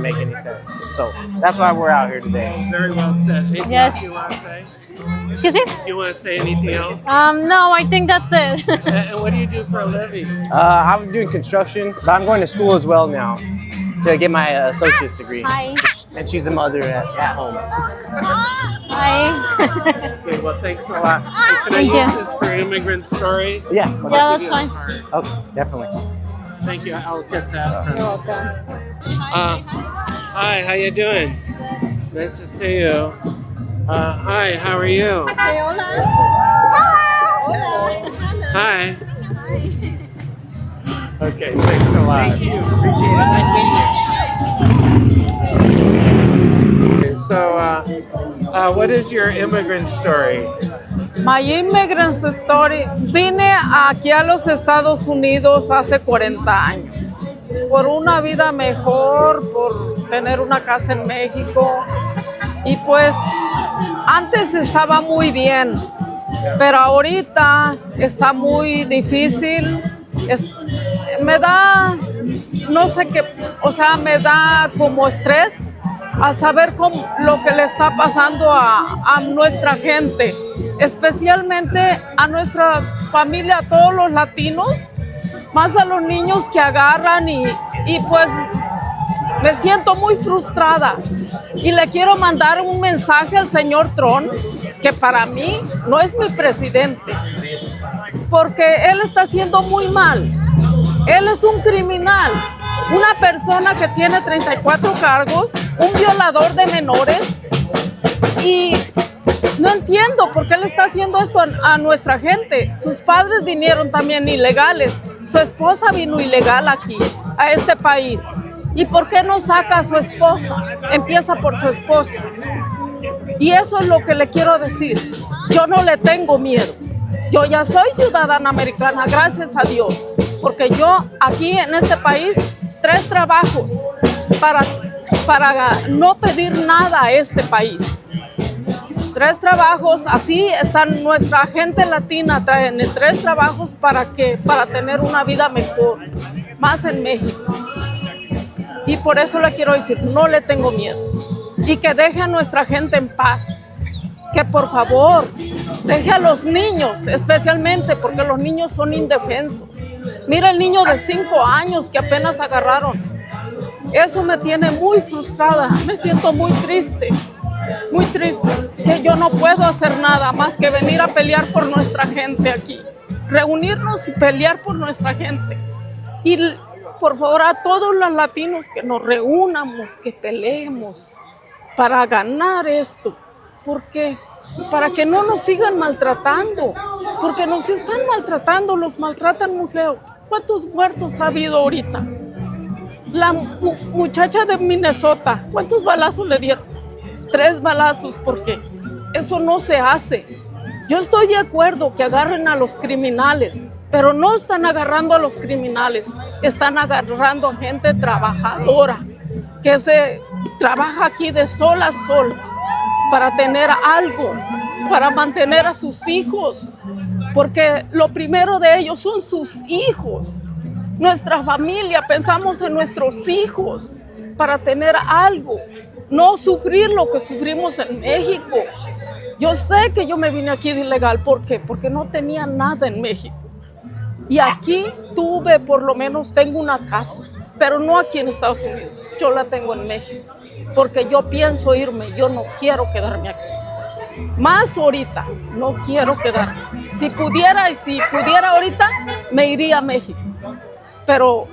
make any sense. So that's why we're out here today. Very well said. Anything Yes. else you want to say? excuse me? You want to say anything else? No, I think that's it. And what do you do for a living? I'm doing construction, but I'm going to school as well now to get my associate's degree. Hi. And she's a mother at home. Hi. Okay, well, thanks a lot. Hey, can Thank I you. use this for immigrant stories? Yeah. Yeah, that's fine. Oh, definitely. Thank you. I'll get that. You're welcome. Hi, how you doing? Nice to see you. Hi, how are you? Say hola. Hola. Hi. Okay, thanks a lot. Thank you. Appreciate it. Nice meeting you. So, what is your immigrant story? My immigrant story. Vine aquí a los Estados Unidos hace 40 años. Por una vida mejor, por tener una casa en México. Y pues antes estaba muy bien, pero ahorita está muy difícil. Me da, no sé qué, o sea, me da como estrés al saber lo que le está pasando a nuestra gente, especialmente a nuestra familia, a todos los latinos, más a los niños que agarran y pues me siento muy frustrada y le quiero mandar un mensaje al señor Trump, que para mí no es mi presidente, porque él está haciendo muy mal. Él es un criminal, una persona que tiene 34 cargos, un violador de menores, y no entiendo por qué le está haciendo esto a nuestra gente. Sus padres vinieron también ilegales, su esposa vino ilegal aquí, a este país. ¿Y por qué no saca a su esposa? Empieza por su esposa. Y eso es lo que le quiero decir. Yo no le tengo miedo. Yo ya soy ciudadana americana, gracias a Dios. Porque yo aquí en este país, 3 trabajos para no pedir nada a este país. 3 trabajos, así está nuestra gente latina, traen 3 trabajos para tener una vida mejor, más en México. Y por eso le quiero decir, no le tengo miedo. Y que deje a nuestra gente en paz. Que por favor, deje a los niños, especialmente porque los niños son indefensos. Mira el niño de 5 años que apenas agarraron. Eso me tiene muy frustrada, me siento muy triste, que yo no puedo hacer nada más que venir a pelear por nuestra gente aquí. Reunirnos y pelear por nuestra gente. Y por favor, a todos los latinos que nos reunamos, que peleemos para ganar esto. ¿Por qué? Para que no nos sigan maltratando, porque nos están maltratando, los maltratan muy feo. ¿Cuántos muertos ha habido ahorita? La muchacha de Minnesota, ¿cuántos balazos le dieron? 3 balazos, ¿por qué? Eso no se hace. Yo estoy de acuerdo que agarren a los criminales, pero no están agarrando a los criminales, están agarrando a gente trabajadora, que se trabaja aquí de sol a sol para tener algo, para mantener a sus hijos, porque lo primero de ellos son sus hijos. Nuestra familia, pensamos en nuestros hijos para tener algo, no sufrir lo que sufrimos en México. Yo sé que yo me vine aquí de ilegal, ¿por qué? Porque no tenía nada en México. Y aquí por lo menos tengo una casa, pero no aquí en Estados Unidos, yo la tengo en México, porque yo pienso irme, yo no quiero quedarme aquí. Más ahorita, no quiero quedarme. Si pudiera ahorita, me iría a México, pero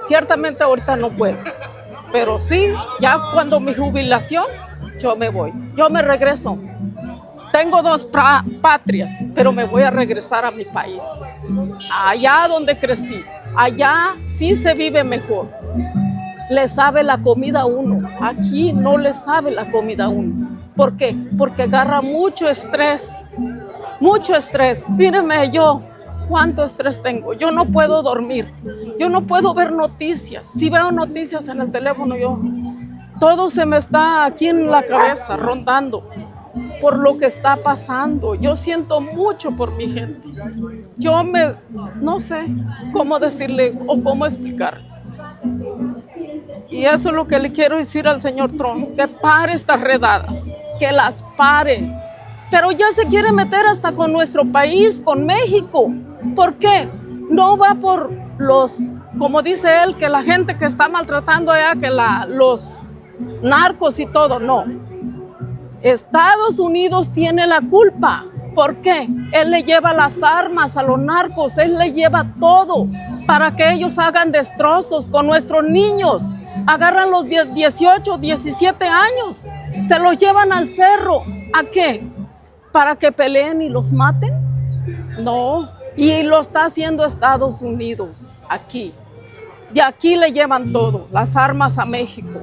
ciertamente ahorita no puedo. Pero sí, ya cuando mi jubilación, yo me voy, yo me regreso. Tengo 2 patrias, pero me voy a regresar a mi país, allá donde crecí. Allá sí se vive mejor. Le sabe la comida a uno. Aquí no le sabe la comida a uno. ¿Por qué? Porque agarra mucho estrés. Mucho estrés. Míreme yo, cuánto estrés tengo. Yo no puedo dormir. Yo no puedo ver noticias. Si veo noticias en el teléfono, todo se me está aquí en la cabeza, rondando por lo que está pasando. Yo siento mucho por mi gente. No sé cómo decirle o cómo explicar. Y eso es lo que le quiero decir al señor Trump, que pare estas redadas, que las pare. Pero ya se quiere meter hasta con nuestro país, con México. ¿Por qué? No va por como dice él, que la gente que está maltratando allá, que los narcos y todo, no. Estados Unidos tiene la culpa. ¿Por qué? Él le lleva las armas a los narcos, él le lleva todo para que ellos hagan destrozos con nuestros niños. Agarran los 18, 17 años, se los llevan al cerro. ¿A qué? ¿Para que peleen y los maten? No, y lo está haciendo Estados Unidos, aquí. De aquí le llevan todo, las armas a México.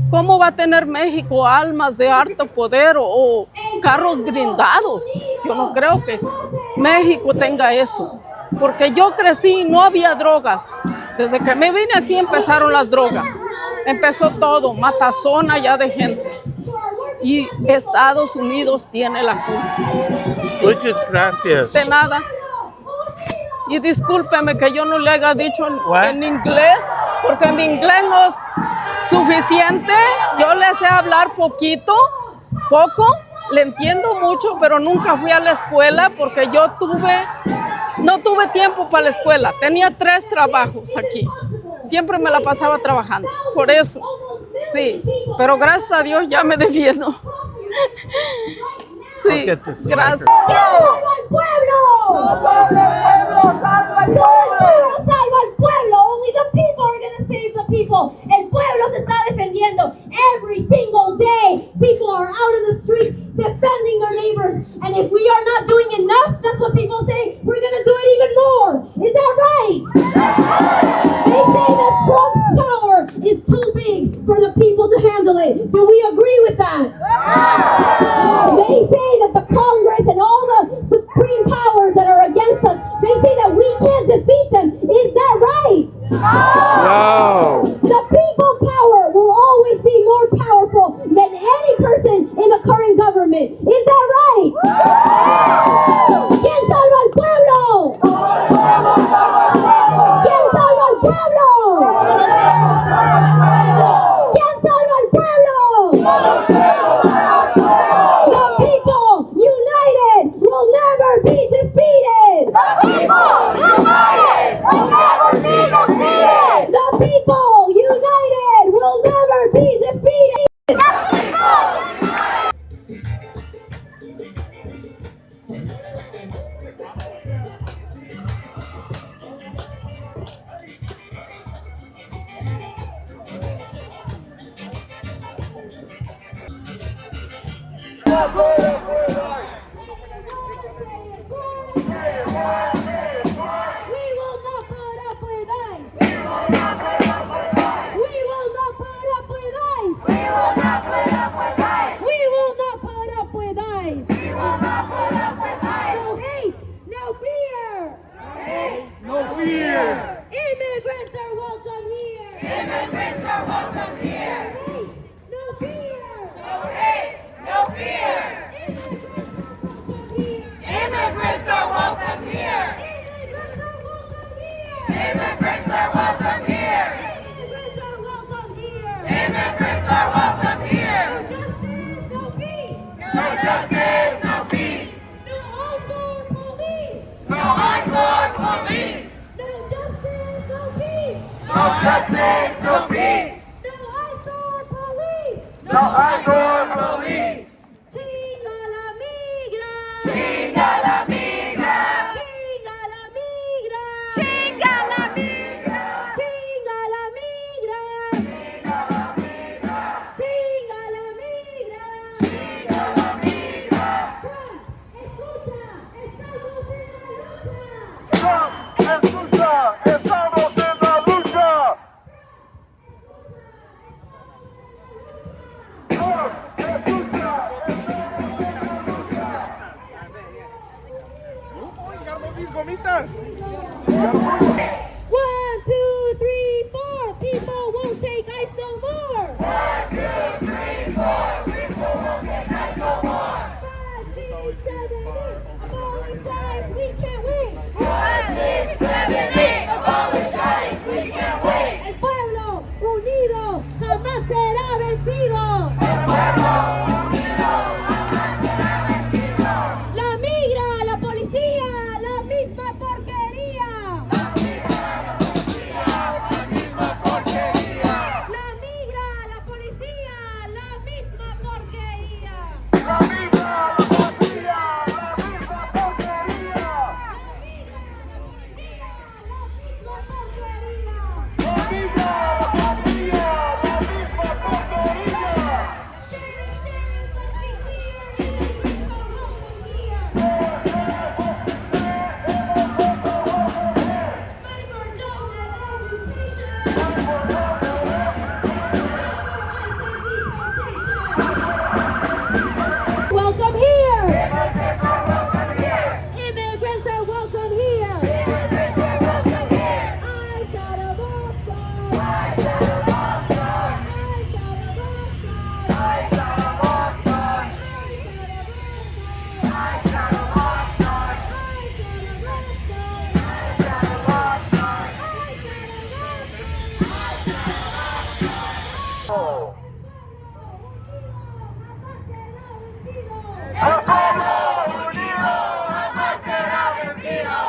¿Cómo va a tener México armas de alto poder o carros blindados. Yo no creo que México tenga eso, porque yo crecí y no había drogas. Desde que me vine aquí empezaron las drogas. Empezó todo, matazón allá de gente. Y Estados Unidos tiene la culpa. Sí. Muchas gracias. De nada. Y discúlpeme que yo no le haya dicho en inglés, porque mi inglés no es suficiente. Yo le sé hablar poco, le entiendo mucho, pero nunca fui a la escuela porque no tuve tiempo para la escuela. Tenía 3 trabajos aquí. Siempre me la pasaba trabajando. Por eso, sí. Pero gracias a Dios ya me defiendo. Sí, gracias. ¡Salva al pueblo! ¡Salva al pueblo! Only the people are going to save the people. El pueblo se está defendiendo every single day. People are out in the streets defending their neighbors. And if we are not doing enough, that's what people say, we're going to do it even more. Is that right? They say that Trump's power is too big for the people to handle it. Do we agree with that? They say that the Congress and all the supreme powers that are against us, they say that we can't defeat them. Is that right? No. The people power will always be more powerful than any person in the current government. Is that right? ¿Quién salva al pueblo? ¿Quién salva al pueblo? ¿Quién salva al pueblo? The people united will never be defeated. The people united will never be defeated. The people united will never be defeated. Immigrants are welcome here. Immigrants are welcome here. No hate, no fear. No hate, no fear. Immigrants are welcome here. Immigrants are welcome here. Immigrants are welcome here. Immigrants are welcome here. No justice, no peace. No eyesore police. No eyesore police. No justice, no peace. No justice, no peace. No eyesore police. No eyesore police. Chinga la migra. Chinga la migra. Chinga la migra. Chinga la migra. Chinga la migra. Chinga la migra. Chinga la migra. Chinga la migra. Escucha, estamos en la lucha. Escucha, estamos en la lucha. Mis gomitas. 1, 2, 3, 4. People won't take ice no more. 1, 2, 3, 4. People won't take ice no more. 5, 6, 7, 8. Abolish ice, we can't wait. 5, 6, 7, 8. Abolish ice, we can't wait. El pueblo unido jamás será vencido. El pueblo unido jamás será vencido. La migra, la policía, la misma porquería. La migra, la policía, la misma porquería. La migra, la policía, la misma porquería. La migra, la policía, la misma porquería. La migra, la policía, la misma porquería. El pueblo unido jamás será vencido.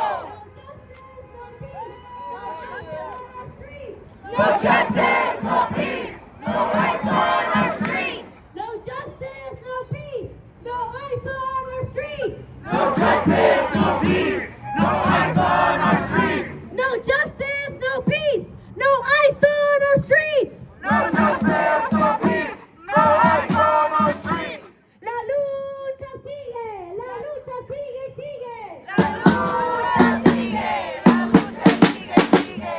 No justice, no peace, no rights on our streets. No justice, no peace, no ice on our streets. No justice, no peace, no ice on our streets. No justice, no peace, no ice on our streets. No justice, no peace, no ice on our streets. La lucha sigue, la lucha sigue, sigue. La lucha sigue, la lucha sigue, sigue.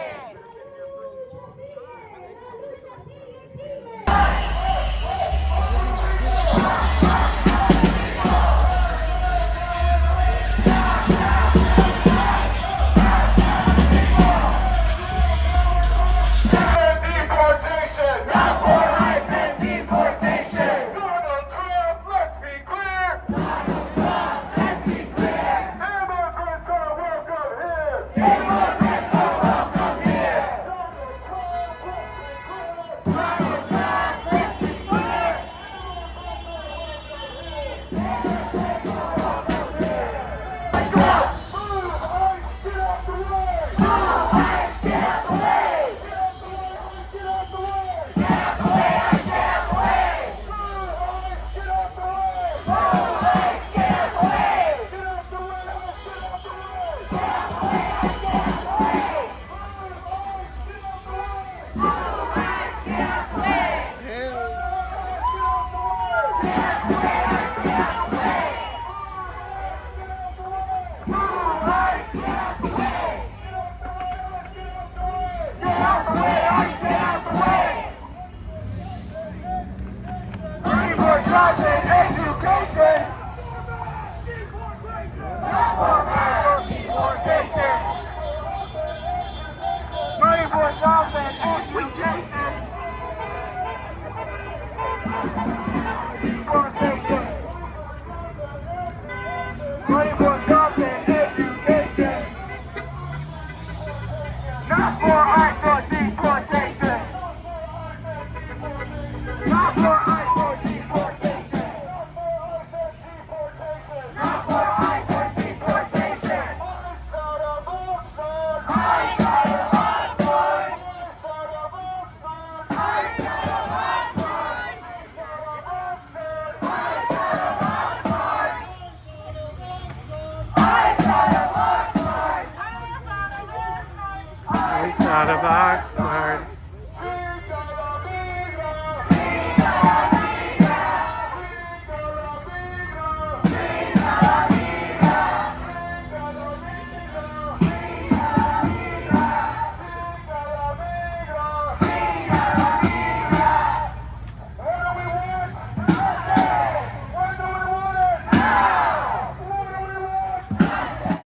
Deportation, not for ice and deportation. Donald Trump, let's be clear. Donald Trump, let's be clear. Immigrants are welcome here. Immigrants are welcome here. Donald Trump, let's be clear. Donald Trump, let's be clear. Immigrants are welcome here. Move ice, get out the way. Move ice, get out the way. Education. Not for mass deportation. Money for jobs and education. Deportation. Money for jobs and education. Not for ICE or deportation. Not for ICE or deportation. Not for ICE or deportation. Ice out of Oxnard. Ice out of Oxnard. Ice out of Oxnard. Ice out of Oxnard. Ice out of Oxnard. Ice out of Oxnard.